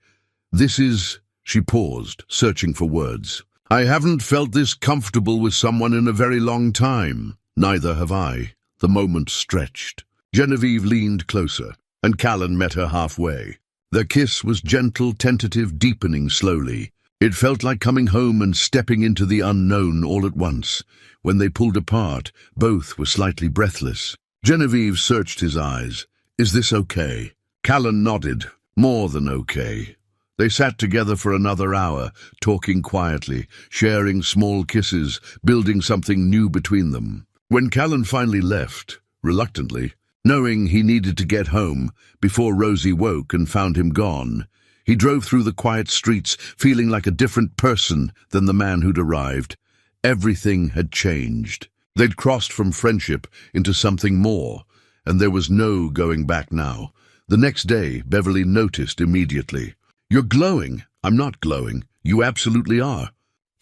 This is—" She paused, searching for words. "I haven't felt this comfortable with someone in a very long time." "Neither have I." The moment stretched. Genevieve leaned closer, and Callan met her halfway. Their kiss was gentle, tentative, deepening slowly. It felt like coming home and stepping into the unknown all at once. When they pulled apart, both were slightly breathless. Genevieve searched his eyes. "Is this okay?" Callan nodded. "More than okay." They sat together for another hour, talking quietly, sharing small kisses, building something new between them. When Callan finally left, reluctantly, knowing he needed to get home before Rosie woke and found him gone, he drove through the quiet streets, feeling like a different person than the man who'd arrived. Everything had changed. They'd crossed from friendship into something more, and there was no going back now. The next day, Beverly noticed immediately. "You're glowing." "I'm not glowing. You absolutely are."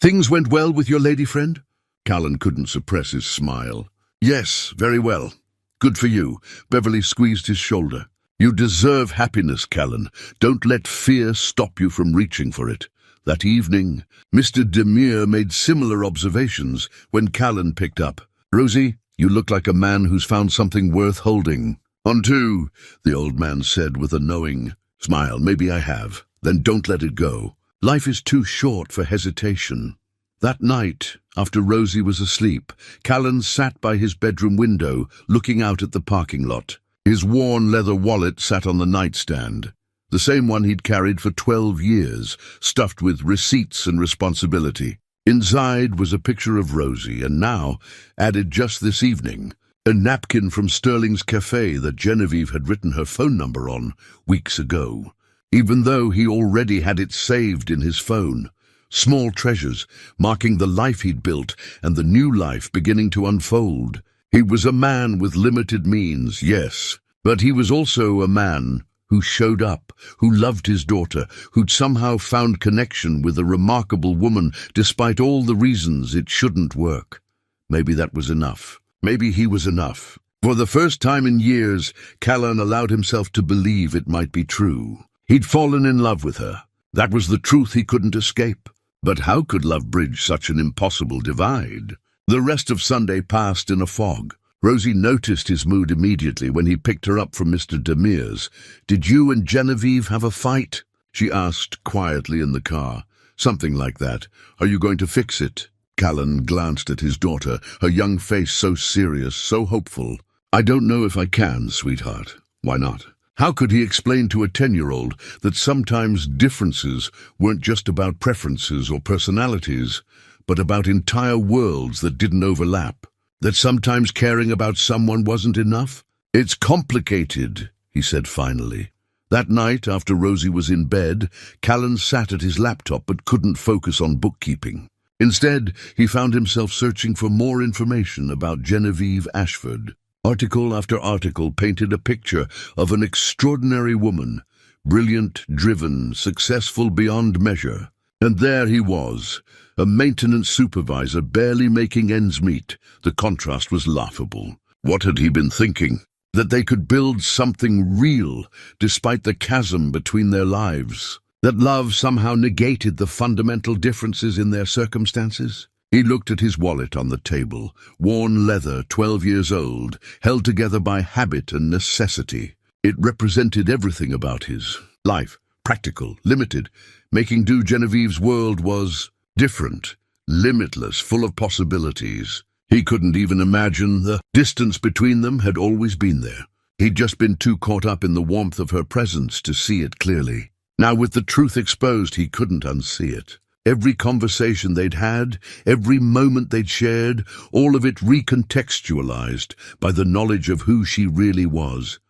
"Things went well with your lady friend?" Callan couldn't suppress his smile. "Yes, very well. Good for you." Beverly squeezed his shoulder. "You deserve happiness, Callan. Don't let fear stop you from reaching for it." That evening, Mr. Demure made similar observations when Callan picked up. "Rosie, you look like a man who's found something worth holding." "On to," the old man said with a knowing smile. "Maybe I have. Then don't let it go. Life is too short for hesitation." That night, after Rosie was asleep, Callan sat by his bedroom window, looking out at the parking lot. His worn leather wallet sat on the nightstand, the same one he'd carried for 12 years, stuffed with receipts and responsibility. Inside was a picture of Rosie, and now, added just this evening, a napkin from Sterling's Cafe that Genevieve had written her phone number on weeks ago, even though he already had it saved in his phone. Small treasures, marking the life he'd built and the new life beginning to unfold. He was a man with limited means, yes, but he was also a man who showed up, who loved his daughter, who'd somehow found connection with a remarkable woman despite all the reasons it shouldn't work. Maybe that was enough. Maybe he was enough. For the first time in years, Callan allowed himself to believe it might be true. He'd fallen in love with her. That was the truth he couldn't escape. But how could love bridge such an impossible divide? The rest of Sunday passed in a fog. Rosie noticed his mood immediately when he picked her up from Mr. Demure's. "Did you and Genevieve have a fight?" she asked quietly in the car. "Something like that. Are you going to fix it?" Callan glanced at his daughter, her young face so serious, so hopeful. "I don't know if I can, sweetheart." "Why not?" How could he explain to a 10-year-old that sometimes differences weren't just about preferences or personalities, but about entire worlds that didn't overlap? That sometimes caring about someone wasn't enough? "It's complicated," he said finally. That night, after Rosie was in bed, Callan sat at his laptop but couldn't focus on bookkeeping. Instead, he found himself searching for more information about Genevieve Ashford. Article after article painted a picture of an extraordinary woman, brilliant, driven, successful beyond measure. And there he was, a maintenance supervisor barely making ends meet. The contrast was laughable. What had he been thinking? That they could build something real despite the chasm between their lives? That love somehow negated the fundamental differences in their circumstances? He looked at his wallet on the table, worn leather, 12 years old, held together by habit and necessity. It represented everything about his life, practical, limited. Making do Genevieve's world was different, limitless, full of possibilities. He couldn't even imagine the distance between them had always been there. He'd just been too caught up in the warmth of her presence to see it clearly. Now with the truth exposed, he couldn't unsee it. Every conversation they'd had, every moment they'd shared, all of it recontextualized by the knowledge of who she really was.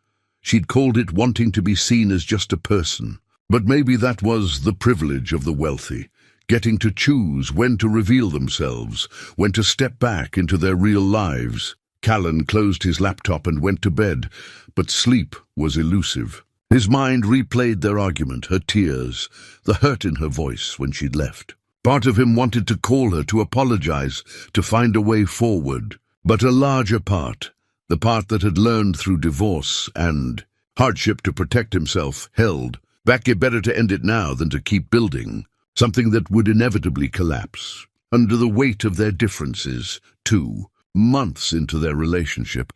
She'd called it wanting to be seen as just a person. But maybe that was the privilege of the wealthy, getting to choose when to reveal themselves, when to step back into their real lives. Callan closed his laptop and went to bed, but sleep was elusive. His mind replayed their argument, her tears, the hurt in her voice when she'd left. Part of him wanted to call her, to apologize, to find a way forward. But a larger part, the part that had learned through divorce and hardship to protect himself, held back. It better to end it now than to keep building something that would inevitably collapse. Under the weight of their differences, 2 months into their relationship,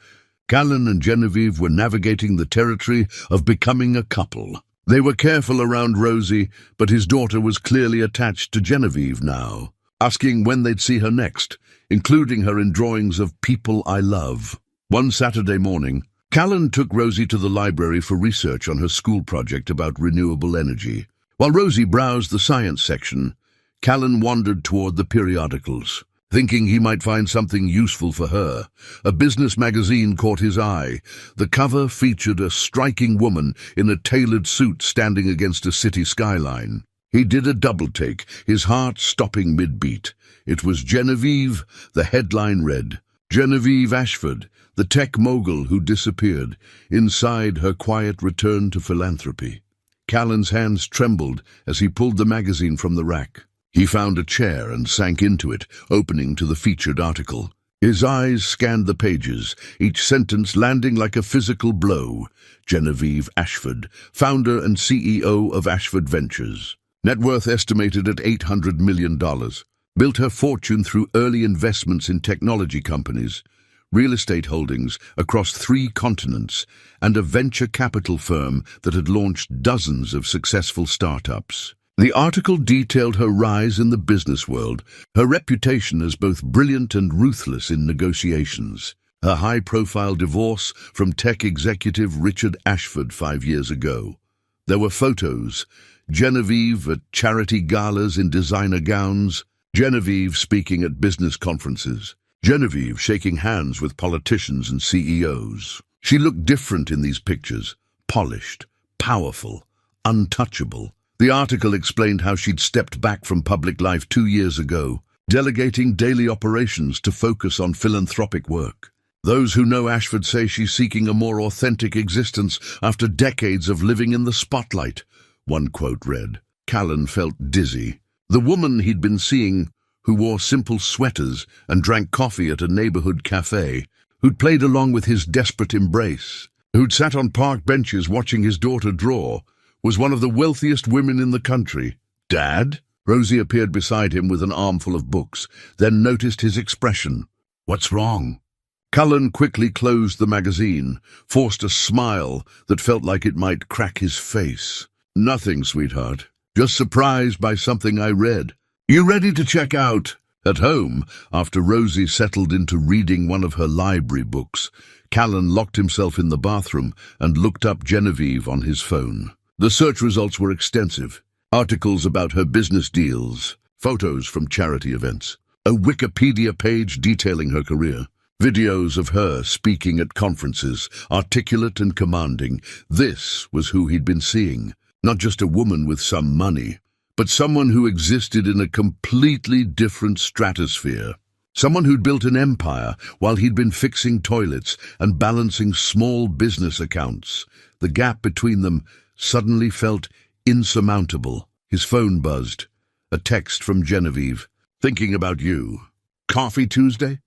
Callan and Genevieve were navigating the territory of becoming a couple. They were careful around Rosie, but his daughter was clearly attached to Genevieve now, asking when they'd see her next, including her in drawings of People I Love. One Saturday morning, Callan took Rosie to the library for research on her school project about renewable energy. While Rosie browsed the science section, Callan wandered toward the periodicals, thinking he might find something useful for her. A business magazine caught his eye. The cover featured a striking woman in a tailored suit standing against a city skyline. He did a double-take, his heart stopping mid-beat. It was Genevieve. The headline read, "Genevieve Ashford, the tech mogul who disappeared. Inside, her quiet return to philanthropy." Callan's hands trembled as he pulled the magazine from the rack. He found a chair and sank into it, opening to the featured article. His eyes scanned the pages, each sentence landing like a physical blow. Genevieve Ashford, founder and CEO of Ashford Ventures. Net worth estimated at $800 million. Built her fortune through early investments in technology companies, real estate holdings across 3 continents, and a venture capital firm that had launched dozens of successful startups. The article detailed her rise in the business world, her reputation as both brilliant and ruthless in negotiations, her high-profile divorce from tech executive Richard Ashford 5 years ago. There were photos, Genevieve at charity galas in designer gowns, Genevieve speaking at business conferences, Genevieve shaking hands with politicians and CEOs. She looked different in these pictures, polished, powerful, untouchable. The article explained how she'd stepped back from public life 2 years ago, delegating daily operations to focus on philanthropic work. Those who know Ashford say she's seeking a more authentic existence after decades of living in the spotlight, one quote read. Callan felt dizzy. The woman he'd been seeing, who wore simple sweaters and drank coffee at a neighborhood cafe, who'd played along with his desperate embrace, who'd sat on park benches watching his daughter draw, was one of the wealthiest women in the country. "Dad?" Rosie appeared beside him with an armful of books, then noticed his expression. "What's wrong?" Callan quickly closed the magazine, forced a smile that felt like it might crack his face. "Nothing, sweetheart. Just surprised by something I read." "You ready to check out?" At home, after Rosie settled into reading one of her library books, Callan locked himself in the bathroom and looked up Genevieve on his phone. The search results were extensive. Articles about her business deals, photos from charity events, a Wikipedia page detailing her career, videos of her speaking at conferences, articulate and commanding. This was who he'd been seeing. Not just a woman with some money, but someone who existed in a completely different stratosphere. Someone who'd built an empire while he'd been fixing toilets and balancing small business accounts. The gap between them suddenly felt insurmountable. His phone buzzed. A text from Genevieve. "Thinking about you. Coffee Tuesday?"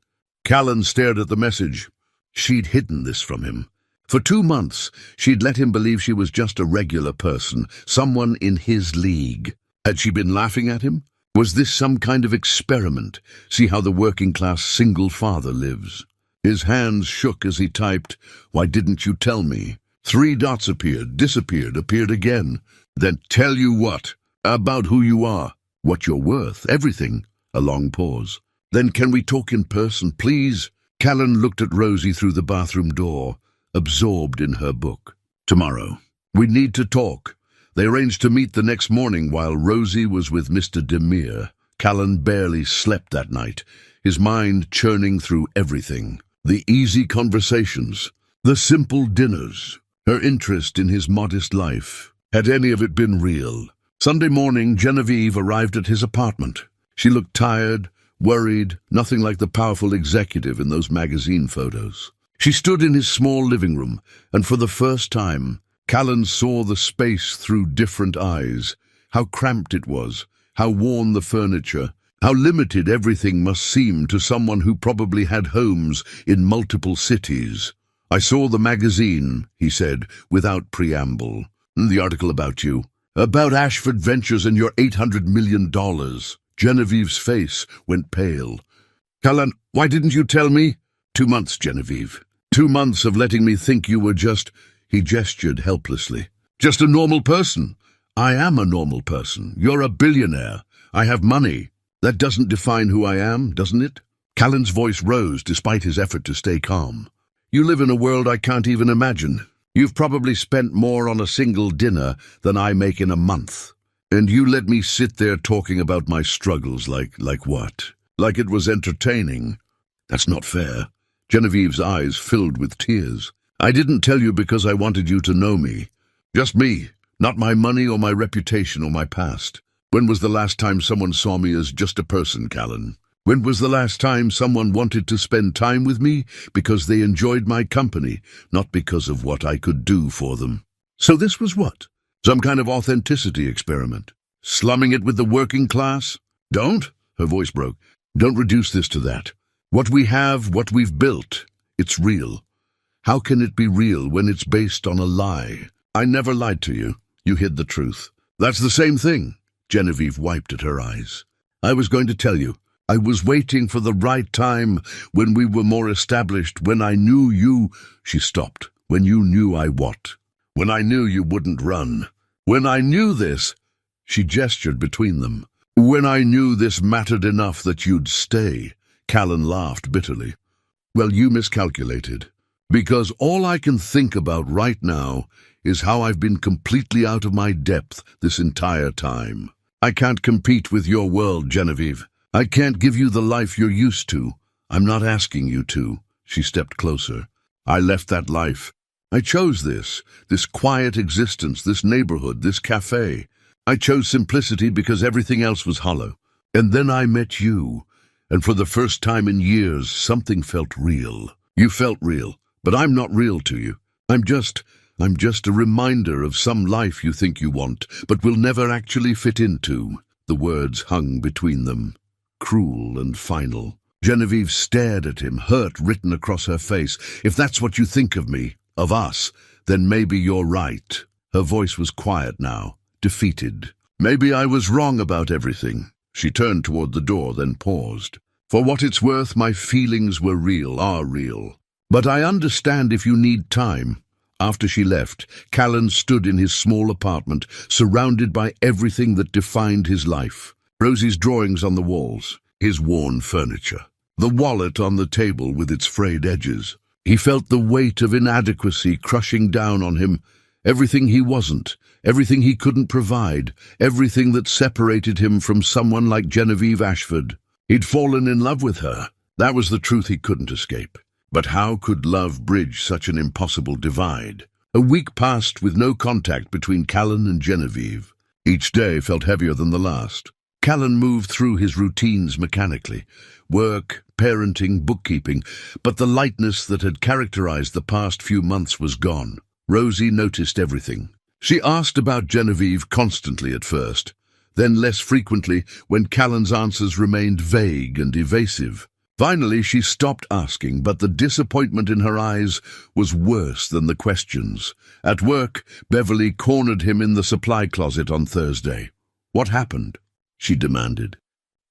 Callan stared at the message. She'd hidden this from him. For 2 months, she'd let him believe she was just a regular person, someone in his league. Had she been laughing at him? Was this some kind of experiment? See how the working-class single father lives. His hands shook as he typed, "Why didn't you tell me?" 3 dots appeared, disappeared, appeared again. "Then tell you what? About who you are, what you're worth, everything." A long pause. "Then can we talk in person, please?" Callan looked at Rosie through the bathroom door, absorbed in her book. "Tomorrow. We need to talk." They arranged to meet the next morning while Rosie was with Mr. Demir. Callan barely slept that night, his mind churning through everything. The easy conversations, the simple dinners, her interest in his modest life. Had any of it been real? Sunday morning, Genevieve arrived at his apartment. She looked tired, worried, nothing like the powerful executive in those magazine photos. She stood in his small living room, and for the first time, Callan saw the space through different eyes. How cramped it was, how worn the furniture, how limited everything must seem to someone who probably had homes in multiple cities. "I saw the magazine," he said, without preamble. "The article about you. About Ashford Ventures and your $800 million. Genevieve's face went pale. "Callan, why didn't you tell me?" 2 months, Genevieve. 2 months of letting me think you were just—" He gestured helplessly. "Just a normal person. I am a normal person. You're a billionaire. I have money. That doesn't define who I am, doesn't it?" Callan's voice rose despite his effort to stay calm. "You live in a world I can't even imagine. You've probably spent more on a single dinner than I make in a month. And you let me sit there talking about my struggles like what? Like it was entertaining. That's not fair." Genevieve's eyes filled with tears. "I didn't tell you because I wanted you to know me. Just me, not my money or my reputation or my past. When was the last time someone saw me as just a person, Callan? When was the last time someone wanted to spend time with me because they enjoyed my company, not because of what I could do for them? So this was what? Some kind of authenticity experiment? Slumming it with the working class? Don't," her voice broke, "don't reduce this to that. What we have, what we've built, it's real. How can it be real when it's based on a lie? I never lied to you. You hid the truth. That's the same thing." Genevieve wiped at her eyes. "I was going to tell you. I was waiting for the right time, when we were more established, when I knew you—" She stopped. "When you knew I what? When I knew you wouldn't run. When I knew this—" She gestured between them. "When I knew this mattered enough that you'd stay." Callan laughed bitterly. "Well, you miscalculated. Because all I can think about right now is how I've been completely out of my depth this entire time. I can't compete with your world, Genevieve. I can't give you the life you're used to. I'm not asking you to." She stepped closer. "I left that life. I chose this quiet existence, this neighborhood, this cafe. I chose simplicity because everything else was hollow. And then I met you, and for the first time in years, something felt real. You felt real, but I'm not real to you. I'm just a reminder of some life you think you want, but will never actually fit into." The words hung between them, cruel and final. Genevieve stared at him, hurt written across her face. "If that's what you think of me, of us, then maybe you're right." Her voice was quiet now, defeated. "Maybe I was wrong about everything." She turned toward the door, then paused. "For what it's worth, my feelings were real, are real. But I understand if you need time." After she left, Callan stood in his small apartment, surrounded by everything that defined his life. Rosie's drawings on the walls, his worn furniture, the wallet on the table with its frayed edges. He felt the weight of inadequacy crushing down on him. Everything he wasn't, everything he couldn't provide, everything that separated him from someone like Genevieve Ashford. He'd fallen in love with her. That was the truth he couldn't escape. But how could love bridge such an impossible divide? A week passed with no contact between Callan and Genevieve. Each day felt heavier than the last. Callan moved through his routines mechanically. Work, parenting, bookkeeping, but the lightness that had characterized the past few months was gone. Rosie noticed everything. She asked about Genevieve constantly at first, then less frequently when Callan's answers remained vague and evasive. Finally, she stopped asking, but the disappointment in her eyes was worse than the questions. At work, Beverly cornered him in the supply closet on Thursday. "What happened?" she demanded.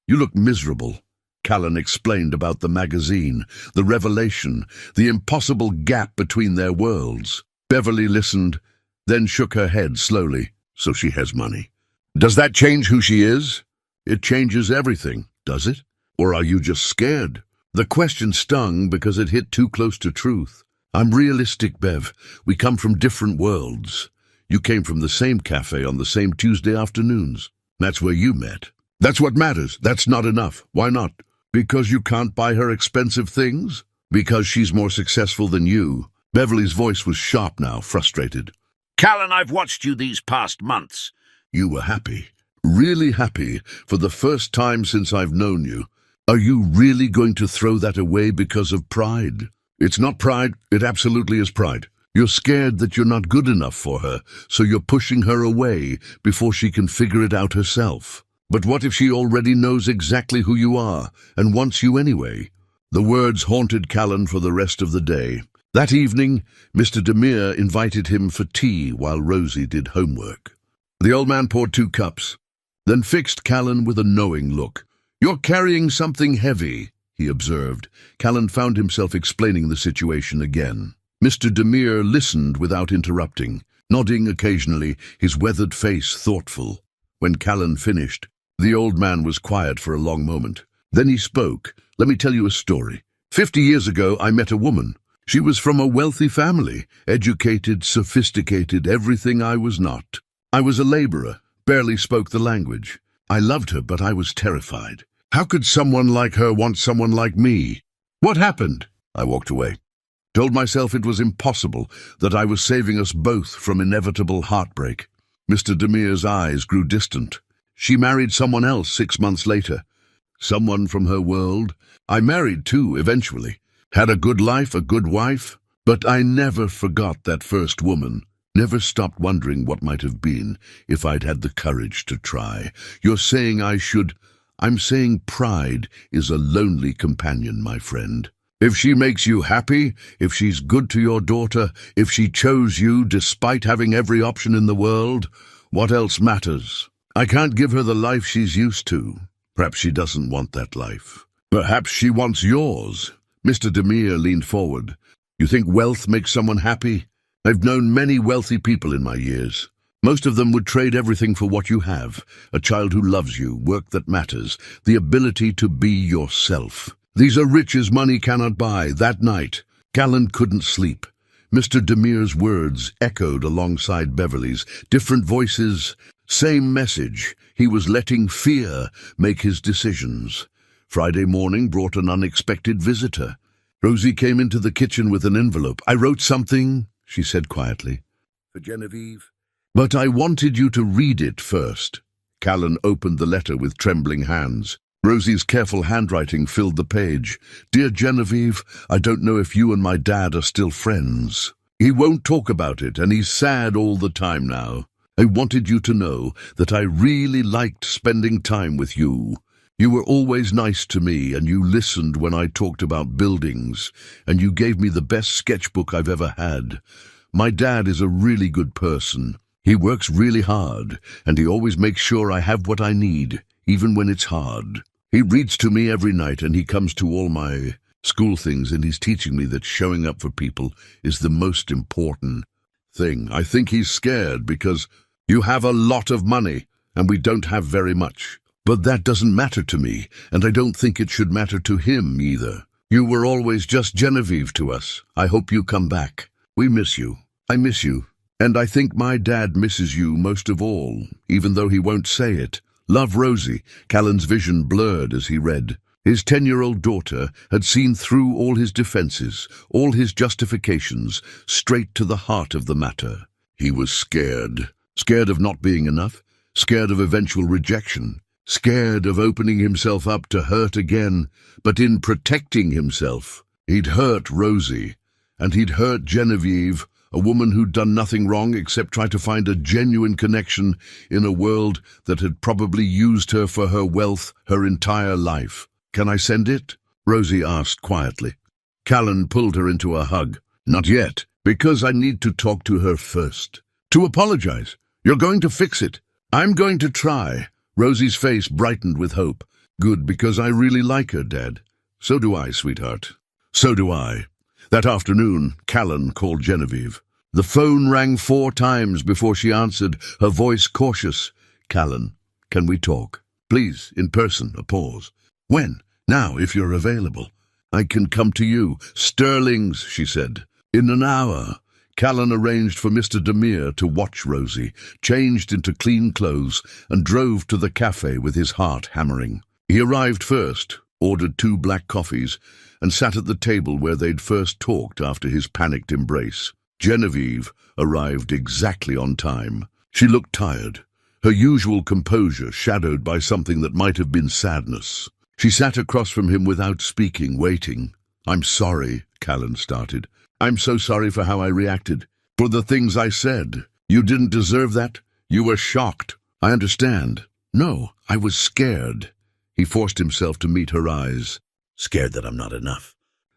"You look miserable." Callan explained about the magazine, the revelation, the impossible gap between their worlds. Beverly listened, then shook her head slowly. "So she has money. Does that change who she is?" "It changes everything, does it? Or are you just scared?" The question stung because it hit too close to truth. "I'm realistic, Bev. We come from different worlds. You came from the same cafe on the same Tuesday afternoons. That's where you met. That's what matters. That's not enough. Why not? Because you can't buy her expensive things? Because she's more successful than you?" Beverly's voice was sharp now, frustrated. "Callan, I've watched you these past months." "You were happy. Really happy for the first time since I've known you. Are you really going to throw that away because of pride? It's not pride, it absolutely is pride. You're scared that you're not good enough for her, so you're pushing her away before she can figure it out herself. But what if she already knows exactly who you are and wants you anyway? The words haunted Callan for the rest of the day. That evening, Mr. Demere invited him for tea while Rosie did homework. The old man poured 2 cups, then fixed Callan with a knowing look. "You're carrying something heavy," he observed. Callan found himself explaining the situation again. Mr. Demere listened without interrupting, nodding occasionally, his weathered face thoughtful. When Callan finished, the old man was quiet for a long moment. Then he spoke. "Let me tell you a story. 50 years ago, I met a woman. She was from a wealthy family, educated, sophisticated, everything I was not. I was a laborer, barely spoke the language. I loved her, but I was terrified. How could someone like her want someone like me? What happened? I walked away. Told myself it was impossible, that I was saving us both from inevitable heartbreak." Mr. Demere's eyes grew distant. "She married someone else 6 months later. Someone from her world. I married too, eventually. Had a good life, a good wife. But I never forgot that first woman. Never stopped wondering what might have been if I'd had the courage to try. You're saying I should. I'm saying pride is a lonely companion, my friend. If she makes you happy, if she's good to your daughter, if she chose you despite having every option in the world, what else matters? I can't give her the life she's used to. Perhaps she doesn't want that life. Perhaps she wants yours." Mr. Demere leaned forward. "You think wealth makes someone happy? I've known many wealthy people in my years. Most of them would trade everything for what you have, a child who loves you, work that matters, the ability to be yourself. These are riches money cannot buy." That night, Callan couldn't sleep. Mr. Demere's words echoed alongside Beverly's, different voices, same message. He was letting fear make his decisions. Friday morning brought an unexpected visitor. Rosie came into the kitchen with an envelope. "I wrote something," she said quietly. "For Genevieve. But I wanted you to read it first." Callan opened the letter with trembling hands. Rosie's careful handwriting filled the page. "Dear Genevieve, I don't know if you and my dad are still friends. He won't talk about it, and he's sad all the time now. I wanted you to know that I really liked spending time with you. You were always nice to me, and you listened when I talked about buildings, and you gave me the best sketchbook I've ever had. My dad is a really good person. He works really hard, and he always makes sure I have what I need, even when it's hard. He reads to me every night, and he comes to all my school things, and he's teaching me that showing up for people is the most important thing. I think he's scared because you have a lot of money, and we don't have very much. But that doesn't matter to me, and I don't think it should matter to him either. You were always just Genevieve to us. I hope you come back. We miss you. I miss you. And I think my dad misses you most of all, even though he won't say it. Love, Rosie." Callan's vision blurred as he read. His 10-year-old daughter had seen through all his defenses, all his justifications, straight to the heart of the matter. He was scared. Scared of not being enough, scared of eventual rejection, scared of opening himself up to hurt again, but in protecting himself, he'd hurt Rosie, and he'd hurt Genevieve, a woman who'd done nothing wrong except try to find a genuine connection in a world that had probably used her for her wealth her entire life. "Can I send it?" Rosie asked quietly. Callan pulled her into a hug. "Not yet, because I need to talk to her first. To apologize. You're going to fix it." "I'm going to try." Rosie's face brightened with hope. "Good, because I really like her, Dad." "So do I, sweetheart. So do I." That afternoon, Callan called Genevieve. The phone rang 4 times before she answered, her voice cautious. "Callan, can we talk? Please, in person." A pause. "When?" "Now, if you're available." "I can come to you." "Sterling's," she said. "In an hour." Callan arranged for Mr. Demere to watch Rosie, changed into clean clothes, and drove to the cafe with his heart hammering. He arrived first, ordered 2 black coffees, and sat at the table where they'd first talked after his panicked embrace. Genevieve arrived exactly on time. She looked tired, her usual composure shadowed by something that might have been sadness. She sat across from him without speaking, waiting. "I'm sorry," Callan started. "I'm so sorry for how I reacted, for the things I said. You didn't deserve that. You were shocked. I understand." "No, I was scared." He forced himself to meet her eyes. "Scared that I'm not enough.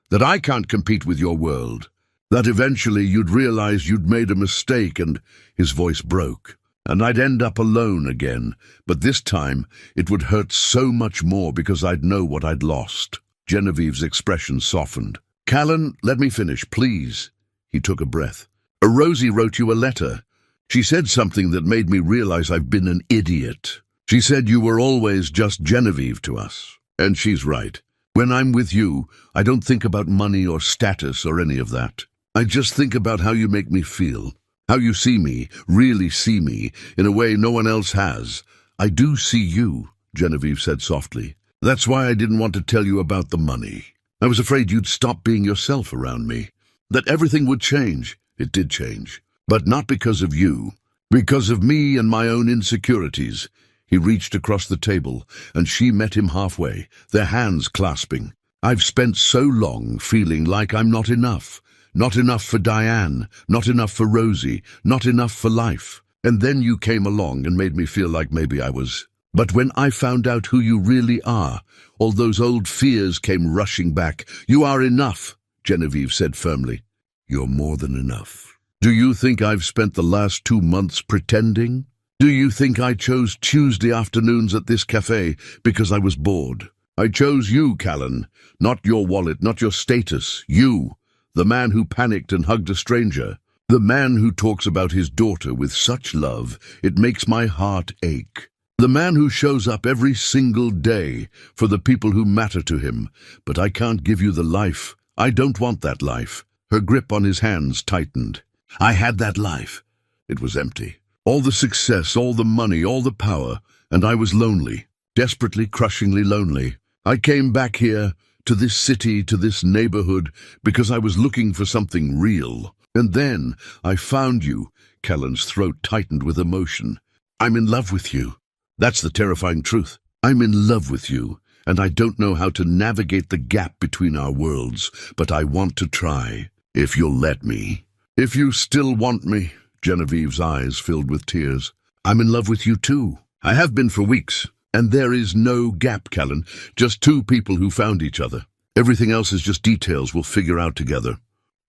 That I can't compete with your world. That eventually you'd realize you'd made a mistake," and his voice broke. "And I'd end up alone again, but this time it would hurt so much more because I'd know what I'd lost." Genevieve's expression softened. "Callan, let me finish, please." He took a breath. "Rosie wrote you a letter. She said something that made me realize I've been an idiot. She said you were always just Genevieve to us. And she's right. When I'm with you, I don't think about money or status or any of that. I just think about how you make me feel. How you see me, really see me, in a way no one else has. I do see you," Genevieve said softly. "That's why I didn't want to tell you about the money. I was afraid you'd stop being yourself around me. That everything would change. It did change. But not because of you. Because of me and my own insecurities." He reached across the table, and she met him halfway, their hands clasping. "I've spent so long feeling like I'm not enough. Not enough for Diane, not enough for Rosie, not enough for life. And then you came along and made me feel like maybe I was. But when I found out who you really are, all those old fears came rushing back. You are enough," Genevieve said firmly. "You're more than enough. Do you think I've spent the last 2 months pretending? Do you think I chose Tuesday afternoons at this cafe because I was bored? I chose you, Callan, not your wallet, not your status. You, the man who panicked and hugged a stranger. The man who talks about his daughter with such love, it makes my heart ache. The man who shows up every single day for the people who matter to him. But I can't give you the life. I don't want that life." Her grip on his hands tightened. "I had that life. It was empty. All the success, all the money, all the power, and I was lonely, desperately, crushingly lonely. I came back here, to this city, to this neighborhood, because I was looking for something real. And then I found you." Callan's throat tightened with emotion. "I'm in love with you. That's the terrifying truth. I'm in love with you, and I don't know how to navigate the gap between our worlds, but I want to try, if you'll let me. If you still want me." Genevieve's eyes filled with tears. "I'm in love with you too. I have been for weeks. And there is no gap, Callan. Just two people who found each other. Everything else is just details we'll figure out together."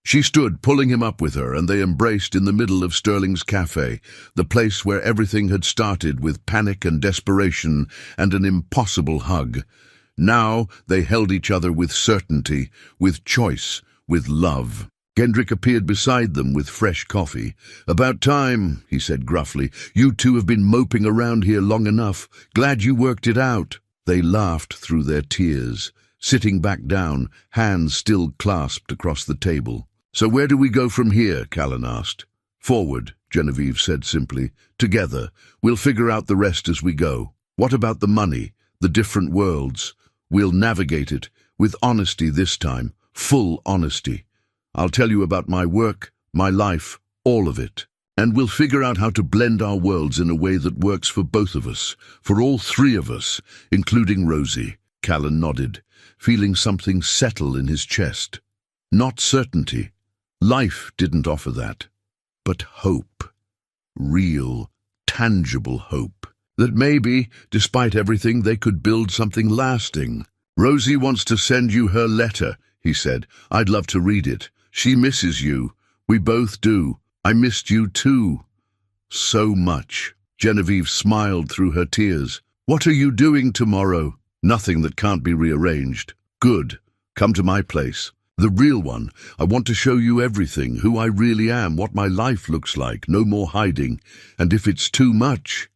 She stood, pulling him up with her, and they embraced in the middle of Sterling's cafe, the place where everything had started with panic and desperation and an impossible hug. Now they held each other with certainty, with choice, with love. Kendrick appeared beside them with fresh coffee. "About time," he said gruffly. "You two have been moping around here long enough. Glad you worked it out." They laughed through their tears, sitting back down, hands still clasped across the table. "So where do we go from here?" Callan asked. "Forward," Genevieve said simply. "Together. We'll figure out the rest as we go. What about the money, the different worlds? We'll navigate it, with honesty this time, full honesty. I'll tell you about my work, my life, all of it. And we'll figure out how to blend our worlds in a way that works for both of us, for all three of us, including Rosie." Callan nodded, feeling something settle in his chest. Not certainty. Life didn't offer that. But hope. Real, tangible hope. That maybe, despite everything, they could build something lasting. "Rosie wants to send you her letter," he said. "I'd love to read it. She misses you. We both do. I missed you too. So much." Genevieve smiled through her tears. "What are you doing tomorrow?" "Nothing that can't be rearranged." "Good. Come to my place. The real one. I want to show you everything, who I really am, what my life looks like, no more hiding. And if it's too much,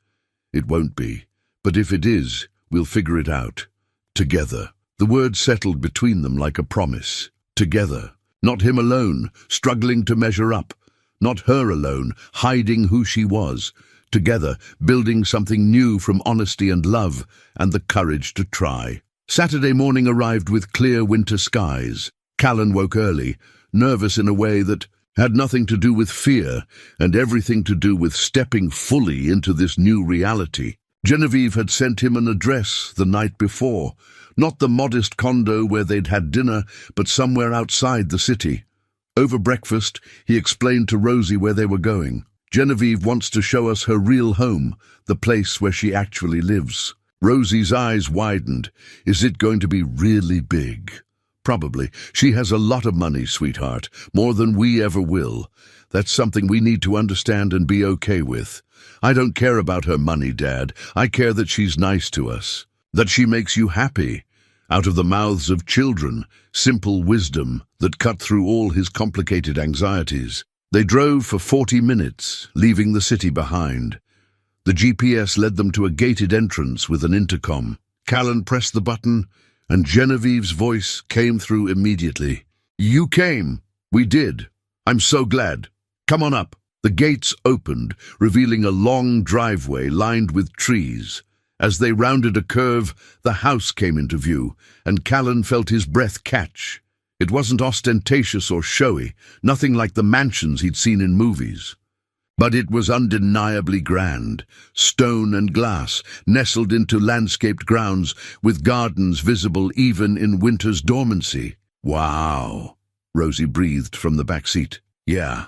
it won't be. But if it is, we'll figure it out. Together." The word settled between them like a promise. Together. Not him alone, struggling to measure up. Not her alone, hiding who she was. Together, building something new from honesty and love, and the courage to try. Saturday morning arrived with clear winter skies. Callan woke early, nervous in a way that had nothing to do with fear, and everything to do with stepping fully into this new reality. Genevieve had sent him an address the night before, not the modest condo where they'd had dinner, but somewhere outside the city. Over breakfast, he explained to Rosie where they were going. Genevieve wants to show us her real home, the place where she actually lives. Rosie's eyes widened. Is it going to be really big? Probably. She has a lot of money, sweetheart, more than we ever will. That's something we need to understand and be okay with. I don't care about her money, Dad. I care that she's nice to us, that she makes you happy. Out of the mouths of children, simple wisdom that cut through all his complicated anxieties. They drove for 40 minutes, leaving the city behind. The GPS led them to a gated entrance with an intercom. Callan pressed the button, and Genevieve's voice came through immediately. "You came. We did. I'm so glad. Come on up." The gates opened, revealing a long driveway lined with trees. As they rounded a curve, the house came into view, and Callan felt his breath catch. It wasn't ostentatious or showy, nothing like the mansions he'd seen in movies. But it was undeniably grand, stone and glass, nestled into landscaped grounds, with gardens visible even in winter's dormancy. "Wow," Rosie breathed from the back seat. "Yeah,"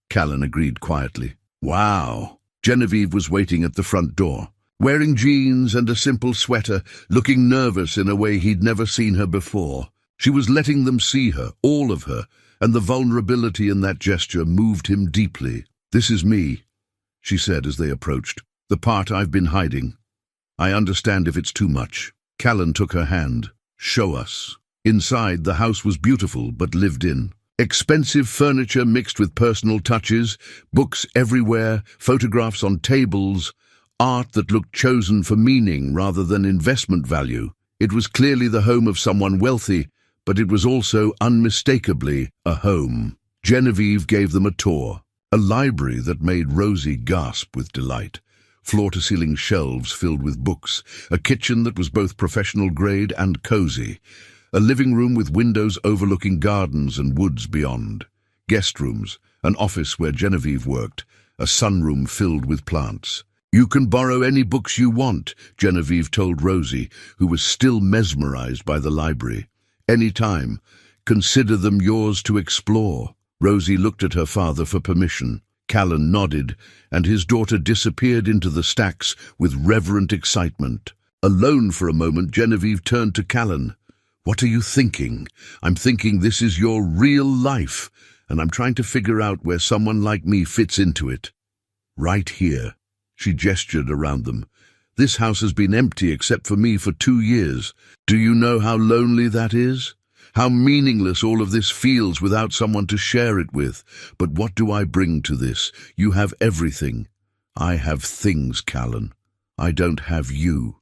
Callan agreed quietly. "Wow." Genevieve was waiting at the front door, wearing jeans and a simple sweater, looking nervous in a way he'd never seen her before. She was letting them see her, all of her, and the vulnerability in that gesture moved him deeply. "This is me," she said as they approached. "The part I've been hiding. I understand if it's too much." Callan took her hand. "Show us." Inside, the house was beautiful but lived in. Expensive furniture mixed with personal touches, books everywhere, photographs on tables, art that looked chosen for meaning rather than investment value. It was clearly the home of someone wealthy, but it was also unmistakably a home. Genevieve gave them a tour. A library that made Rosie gasp with delight. Floor-to-ceiling shelves filled with books. A kitchen that was both professional-grade and cozy. A living room with windows overlooking gardens and woods beyond. Guest rooms, an office where Genevieve worked, a sunroom filled with plants. "You can borrow any books you want," Genevieve told Rosie, who was still mesmerized by the library. "Any time. Consider them yours to explore." Rosie looked at her father for permission. Callan nodded, and his daughter disappeared into the stacks with reverent excitement. Alone for a moment, Genevieve turned to Callan. "What are you thinking?" "I'm thinking this is your real life, and I'm trying to figure out where someone like me fits into it." "Right here." She gestured around them. "This house has been empty except for me for 2 years. Do you know how lonely that is? How meaningless all of this feels without someone to share it with. But what do I bring to this? You have everything. I have things, Callan. I don't have you.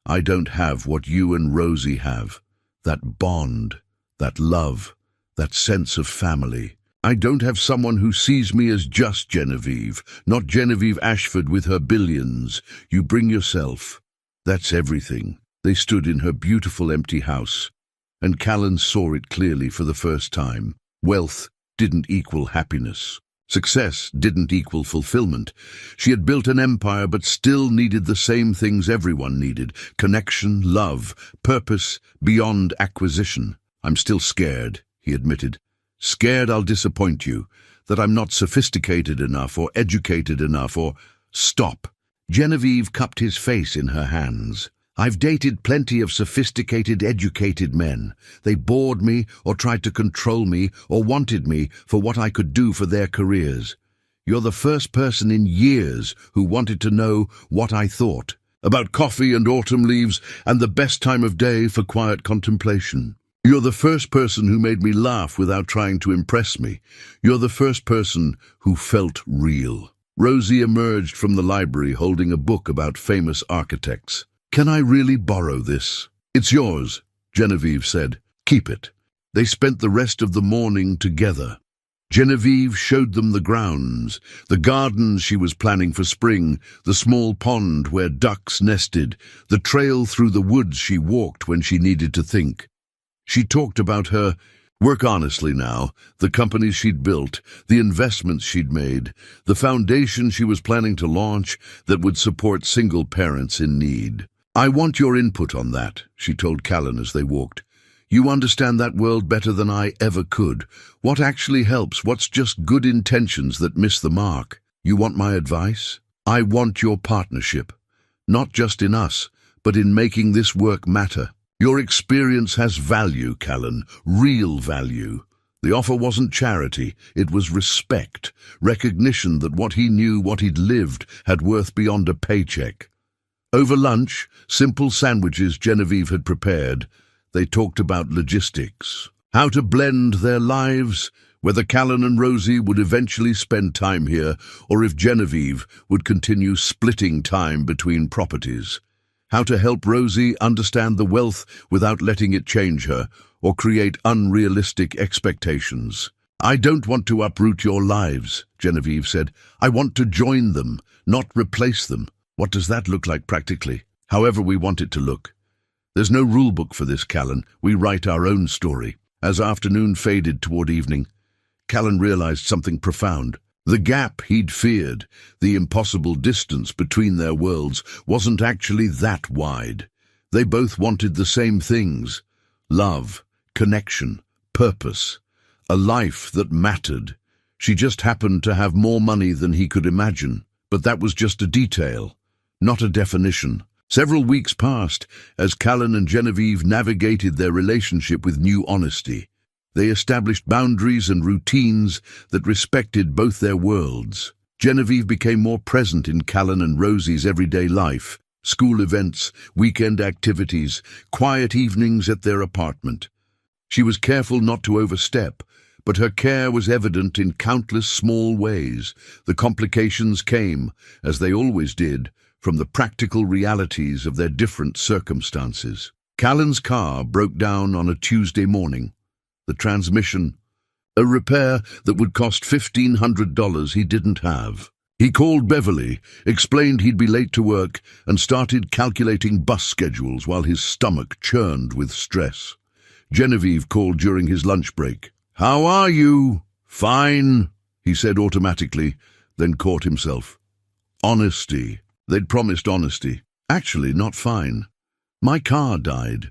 I don't have what you and Rosie have. That bond, that love, that sense of family. I don't have someone who sees me as just Genevieve, not Genevieve Ashford with her billions. You bring yourself. That's everything." They stood in her beautiful empty house, and Callan saw it clearly for the first time. Wealth didn't equal happiness. Success didn't equal fulfillment. She had built an empire but still needed the same things everyone needed: connection, love, purpose beyond acquisition. "I'm still scared," he admitted. "Scared I'll disappoint you, that I'm not sophisticated enough or educated enough or—" "Stop." Genevieve cupped his face in her hands. "I've dated plenty of sophisticated, educated men. They bored me or tried to control me or wanted me for what I could do for their careers. You're the first person in years who wanted to know what I thought about coffee and autumn leaves and the best time of day for quiet contemplation. You're the first person who made me laugh without trying to impress me. You're the first person who felt real." Rosie emerged from the library holding a book about famous architects. "Can I really borrow this?" "It's yours," Genevieve said. "Keep it." They spent the rest of the morning together. Genevieve showed them the grounds, the gardens she was planning for spring, the small pond where ducks nested, the trail through the woods she walked when she needed to think. She talked about her Work honestly now. The companies she'd built, the investments she'd made, the foundation she was planning to launch that would support single parents in need. I want your input on that, she told Callan as they walked. You understand that world better than I ever could. What actually helps? What's just good intentions that miss the mark? You want my advice? I want your partnership. Not just in us, but in making this work matter. Your experience has value, Callan, real value. The offer wasn't charity, it was respect, recognition that what he knew, what he'd lived, had worth beyond a paycheck. Over lunch, simple sandwiches Genevieve had prepared, they talked about logistics, how to blend their lives, whether Callan and Rosie would eventually spend time here, or if Genevieve would continue splitting time between properties. How to help Rosie understand the wealth without letting it change her or create unrealistic expectations. I don't want to uproot your lives, Genevieve said. I want to join them, not replace them. What does that look like practically? However we want it to look. There's no rule book for this, Callan. We write our own story. As afternoon faded toward evening, Callan realized something profound. The gap he'd feared, the impossible distance between their worlds, wasn't actually that wide. They both wanted the same things: love, connection, purpose, a life that mattered. She just happened to have more money than he could imagine, but that was just a detail, not a definition. Several weeks passed as Callan and Genevieve navigated their relationship with new honesty. They established boundaries and routines that respected both their worlds. Genevieve became more present in Callan and Rosie's everyday life, school events, weekend activities, quiet evenings at their apartment. She was careful not to overstep, but her care was evident in countless small ways. The complications came, as they always did, from the practical realities of their different circumstances. Callan's car broke down on a Tuesday morning. The transmission, a repair that would cost $1,500 he didn't have. He called Beverly, explained he'd be late to work, and started calculating bus schedules while his stomach churned with stress. Genevieve called during his lunch break. "How are you?" "Fine," he said automatically, then caught himself. Honesty. They'd promised honesty. Actually, not fine. "My car died.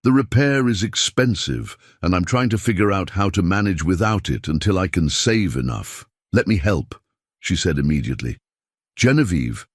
The repair is expensive, and I'm trying to figure out how to manage without it until I can save enough. Let me help," she said immediately. "Genevieve,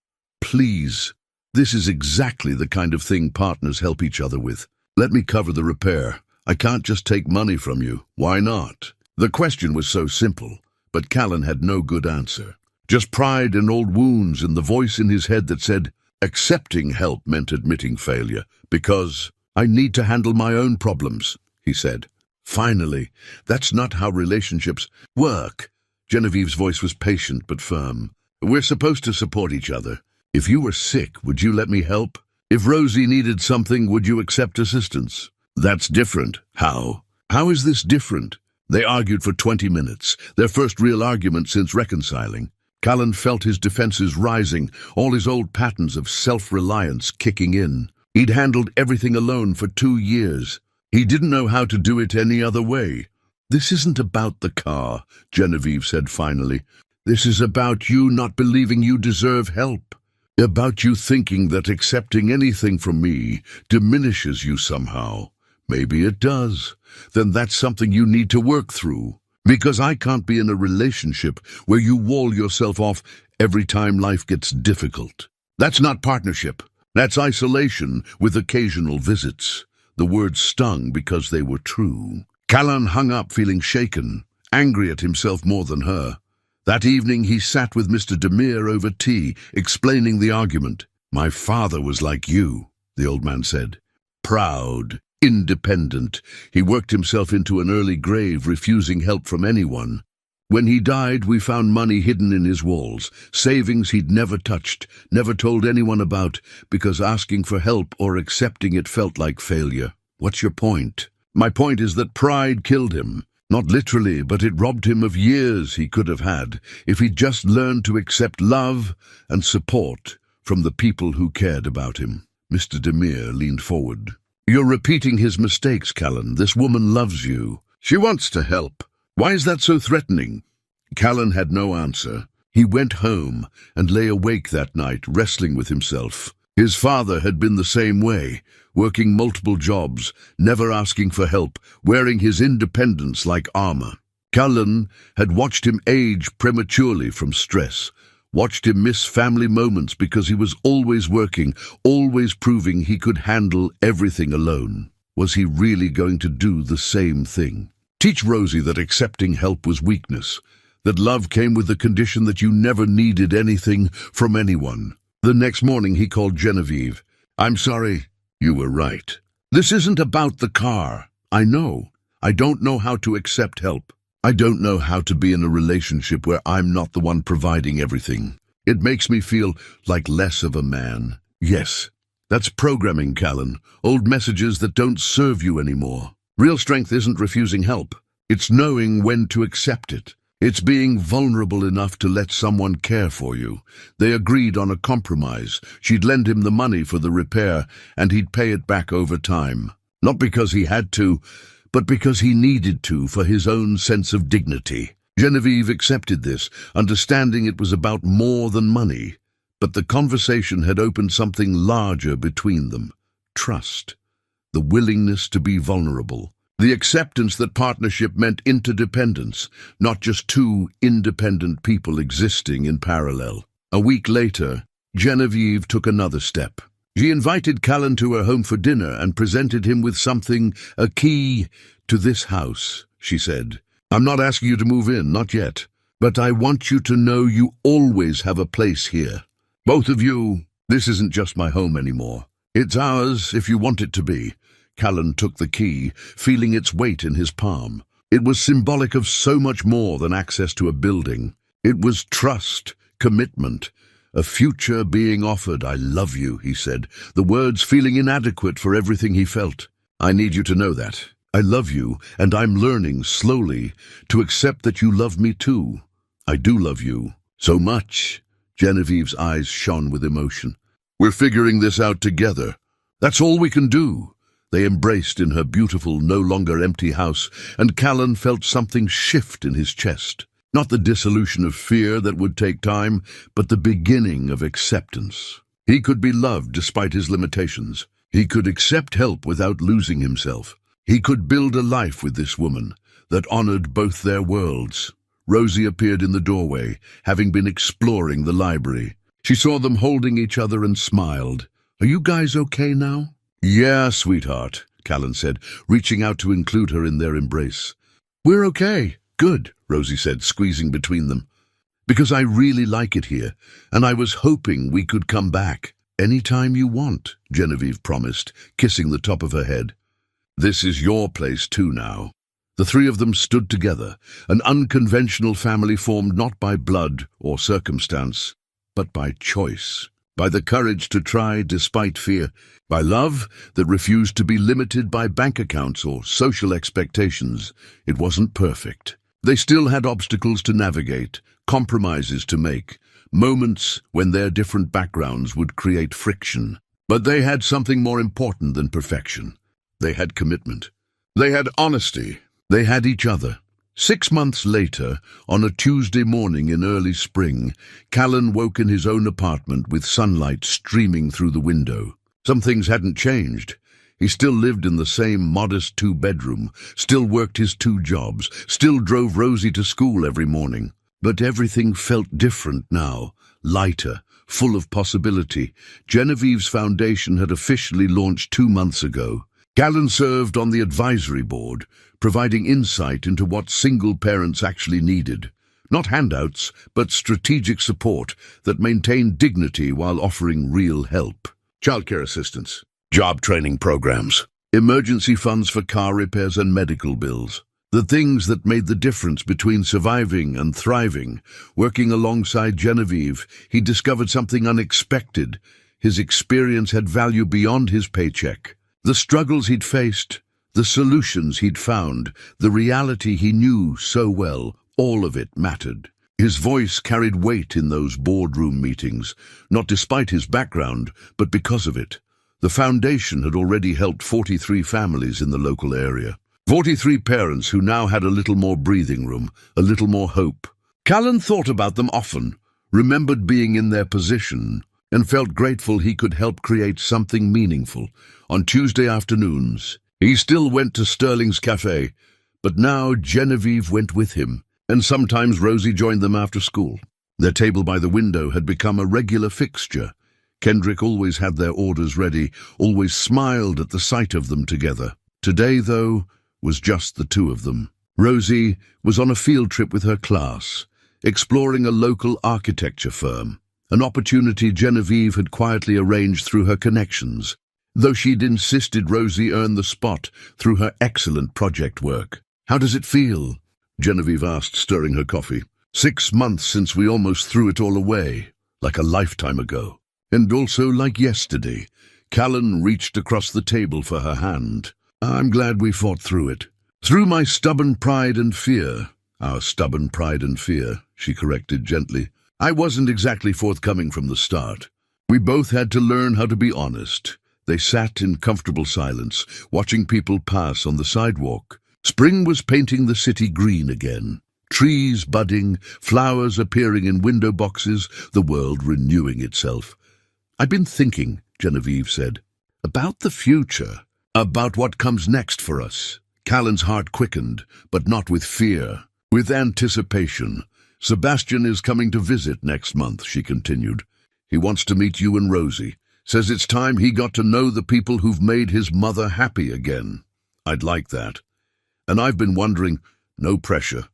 please. This is exactly the kind of thing partners help each other with. Let me cover the repair. I can't just take money from you." "Why not?" The question was so simple, but Callan had no good answer. Just pride and old wounds and the voice in his head that said, accepting help meant admitting failure, because "I need to handle my own problems," he said. "Finally, that's not how relationships work." Genevieve's voice was patient but firm. "We're supposed to support each other. If you were sick, would you let me help? If Rosie needed something, would you accept assistance? That's different." "How? How is this different?" They argued for 20 minutes, their first real argument since reconciling. Callan felt his defenses rising, all his old patterns of self-reliance kicking in. He'd handled everything alone for 2 years. He didn't know how to do it any other way. "This isn't about the car," Genevieve said finally. "This is about you not believing you deserve help. About you thinking that accepting anything from me diminishes you somehow. Maybe it does. Then that's something you need to work through. Because I can't be in a relationship where you wall yourself off every time life gets difficult. That's not partnership. That's isolation with occasional visits." The words stung because they were true. Callan hung up feeling shaken, angry at himself more than her. That evening he sat with Mr. Demir over tea, explaining the argument. "My father was like you," the old man said. "Proud, independent. He worked himself into an early grave, refusing help from anyone. When he died, we found money hidden in his walls, savings he'd never touched, never told anyone about, because asking for help or accepting it felt like failure." "What's your point?" "My point is that pride killed him. Not literally, but it robbed him of years he could have had if he'd just learned to accept love and support from the people who cared about him." Mr. Demir leaned forward. "You're repeating his mistakes, Callan. This woman loves you. She wants to help. Why is that so threatening? Callan had no answer. He went home and lay awake that night, wrestling with himself. His father had been the same way, working multiple jobs, never asking for help, wearing his independence like armor. Callan had watched him age prematurely from stress, watched him miss family moments because he was always working, always proving he could handle everything alone. Was he really going to do the same thing? Teach Rosie that accepting help was weakness, that love came with the condition that you never needed anything from anyone. The next morning he called Genevieve. "I'm sorry, you were right. This isn't about the car. I know. I don't know how to accept help. I don't know how to be in a relationship where I'm not the one providing everything. It makes me feel like less of a man." Yes, that's programming, Callan. Old messages that don't serve you anymore. Real strength isn't refusing help. It's knowing when to accept it. It's being vulnerable enough to let someone care for you. They agreed on a compromise. She'd lend him the money for the repair, and he'd pay it back over time. Not because he had to, but because he needed to for his own sense of dignity. Genevieve accepted this, understanding it was about more than money. But the conversation had opened something larger between them. Trust. The willingness to be vulnerable. The acceptance that partnership meant interdependence, not just two independent people existing in parallel. A week later, Genevieve took another step. She invited Callan to her home for dinner and presented him with something, a key to this house, she said. "I'm not asking you to move in, not yet, but I want you to know you always have a place here. Both of you, this isn't just my home anymore. It's ours if you want it to be." Callan took the key, feeling its weight in his palm. It was symbolic of so much more than access to a building. It was trust, commitment, a future being offered. "I love you," he said, the words feeling inadequate for everything he felt. "I need you to know that. I love you, and I'm learning, slowly, to accept that you love me too. I do love you. So much." Genevieve's eyes shone with emotion. "We're figuring this out together. That's all we can do." They embraced in her beautiful, no longer empty house, and Callan felt something shift in his chest. Not the dissolution of fear that would take time, but the beginning of acceptance. He could be loved despite his limitations. He could accept help without losing himself. He could build a life with this woman that honored both their worlds. Rosie appeared in the doorway, having been exploring the library. She saw them holding each other and smiled. "Are you guys okay now?" "Yeah, sweetheart," Callan said, reaching out to include her in their embrace. "We're okay. Good," Rosie said, squeezing between them. "Because I really like it here, and I was hoping we could come back." "Anytime you want," Genevieve promised, kissing the top of her head. "This is your place too now." The three of them stood together, an unconventional family formed not by blood or circumstance, but by choice. By the courage to try despite fear, by love that refused to be limited by bank accounts or social expectations. It wasn't perfect. They still had obstacles to navigate, compromises to make, moments when their different backgrounds would create friction. But they had something more important than perfection. They had commitment. They had honesty. They had each other. 6 months later, on a Tuesday morning in early spring, Callan woke in his own apartment with sunlight streaming through the window. Some things hadn't changed. He still lived in the same modest 2-bedroom, still worked his 2 jobs, still drove Rosie to school every morning. But everything felt different now, lighter, full of possibility. Genevieve's foundation had officially launched 2 months ago. Callan served on the advisory board, providing insight into what single parents actually needed. Not handouts, but strategic support that maintained dignity while offering real help. Childcare assistance, job training programs, emergency funds for car repairs and medical bills. The things that made the difference between surviving and thriving. Working alongside Genevieve, he discovered something unexpected. His experience had value beyond his paycheck. The struggles he'd faced, the solutions he'd found, the reality he knew so well, all of it mattered. His voice carried weight in those boardroom meetings, not despite his background, but because of it. The foundation had already helped 43 families in the local area. 43 parents who now had a little more breathing room, a little more hope. Callan thought about them often, remembered being in their position, and felt grateful he could help create something meaningful. On Tuesday afternoons, he still went to Sterling's cafe, but now Genevieve went with him, and sometimes Rosie joined them after school. Their table by the window had become a regular fixture. Kendrick always had their orders ready, always smiled at the sight of them together. Today, though, was just the two of them. Rosie was on a field trip with her class, exploring a local architecture firm, an opportunity Genevieve had quietly arranged through her connections, though she'd insisted Rosie earn the spot through her excellent project work. "How does it feel?" Genevieve asked, stirring her coffee. 6 months since we almost threw it all away, like a lifetime ago. And also like yesterday. Callan reached across the table for her hand. "I'm glad we fought through it. Through my stubborn pride and fear." "Our stubborn pride and fear," she corrected gently. "I wasn't exactly forthcoming from the start. We both had to learn how to be honest." They sat in comfortable silence, watching people pass on the sidewalk. Spring was painting the city green again. Trees budding, flowers appearing in window boxes, the world renewing itself. "I've been thinking," Genevieve said, "about the future, about what comes next for us." Callan's heart quickened, but not with fear, with anticipation. "Sebastian is coming to visit next month," she continued. "He wants to meet you and Rosie. Says it's time he got to know the people who've made his mother happy again." "I'd like that. And I've been wondering," no pressure,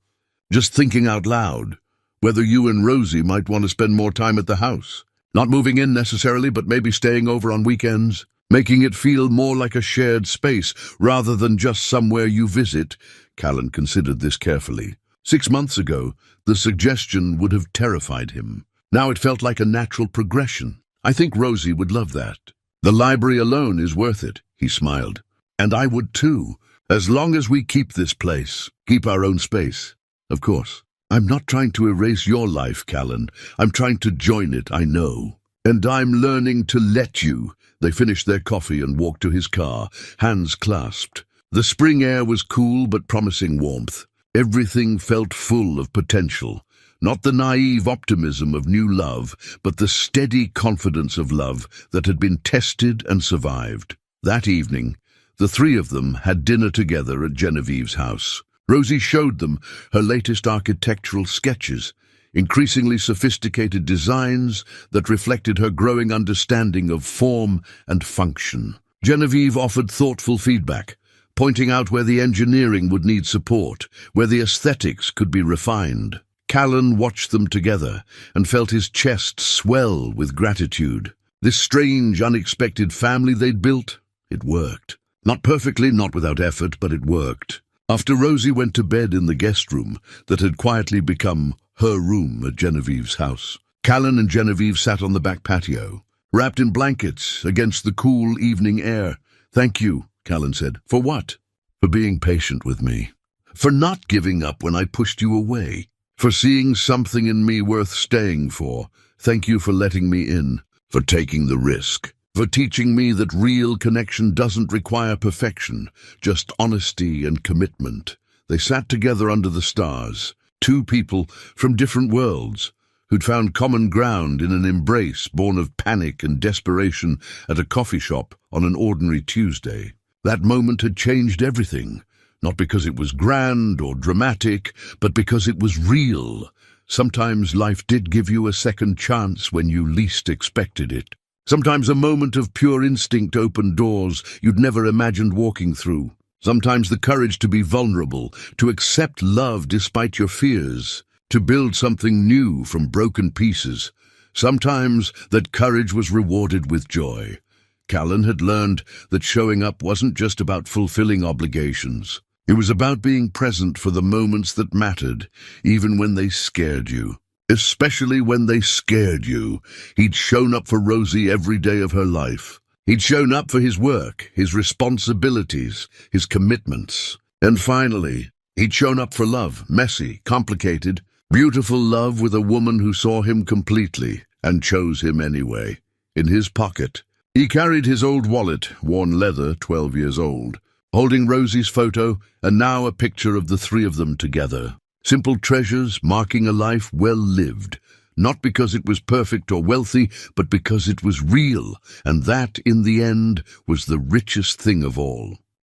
just thinking out loud, "whether you and Rosie might want to spend more time at the house. Not moving in necessarily, but maybe staying over on weekends, making it feel more like a shared space rather than just somewhere you visit." Callan considered this carefully. 6 months ago, the suggestion would have terrified him. Now it felt like a natural progression. "I think Rosie would love that. The library alone is worth it," he smiled. "And I would too, as long as we keep this place, keep our own space. Of course. I'm not trying to erase your life, Callan. I'm trying to join it, I know. And I'm learning to let you." They finished their coffee and walked to his car, hands clasped. The spring air was cool but promising warmth. Everything felt full of potential. Not the naive optimism of new love, but the steady confidence of love that had been tested and survived. That evening, the three of them had dinner together at Genevieve's house. Rosie showed them her latest architectural sketches, increasingly sophisticated designs that reflected her growing understanding of form and function. Genevieve offered thoughtful feedback, pointing out where the engineering would need support, where the aesthetics could be refined. Callan watched them together and felt his chest swell with gratitude. This strange, unexpected family they'd built, it worked. Not perfectly, not without effort, but it worked. After Rosie went to bed in the guest room that had quietly become her room at Genevieve's house, Callan and Genevieve sat on the back patio, wrapped in blankets against the cool evening air. "Thank you," Callan said. "For what?" "For being patient with me. For not giving up when I pushed you away. For seeing something in me worth staying for. Thank you for letting me in. For taking the risk. For teaching me that real connection doesn't require perfection, just honesty and commitment." They sat together under the stars, two people from different worlds, who'd found common ground in an embrace born of panic and desperation at a coffee shop on an ordinary Tuesday. That moment had changed everything, not because it was grand or dramatic, but because it was real. Sometimes life did give you a second chance when you least expected it. Sometimes a moment of pure instinct opened doors you'd never imagined walking through. Sometimes the courage to be vulnerable, to accept love despite your fears, to build something new from broken pieces. Sometimes that courage was rewarded with joy. Callan had learned that showing up wasn't just about fulfilling obligations. It was about being present for the moments that mattered, even when they scared you. Especially when they scared you. He'd shown up for Rosie every day of her life. He'd shown up for his work, his responsibilities, his commitments. And finally, he'd shown up for love, messy, complicated, beautiful love with a woman who saw him completely and chose him anyway. In his pocket, he carried his old wallet, worn leather, 12 years old. holding Rosie's photo, and now a picture of the three of them together. Simple treasures marking a life well lived, not because it was perfect or wealthy, but because it was real, and that, in the end, was the richest thing of all.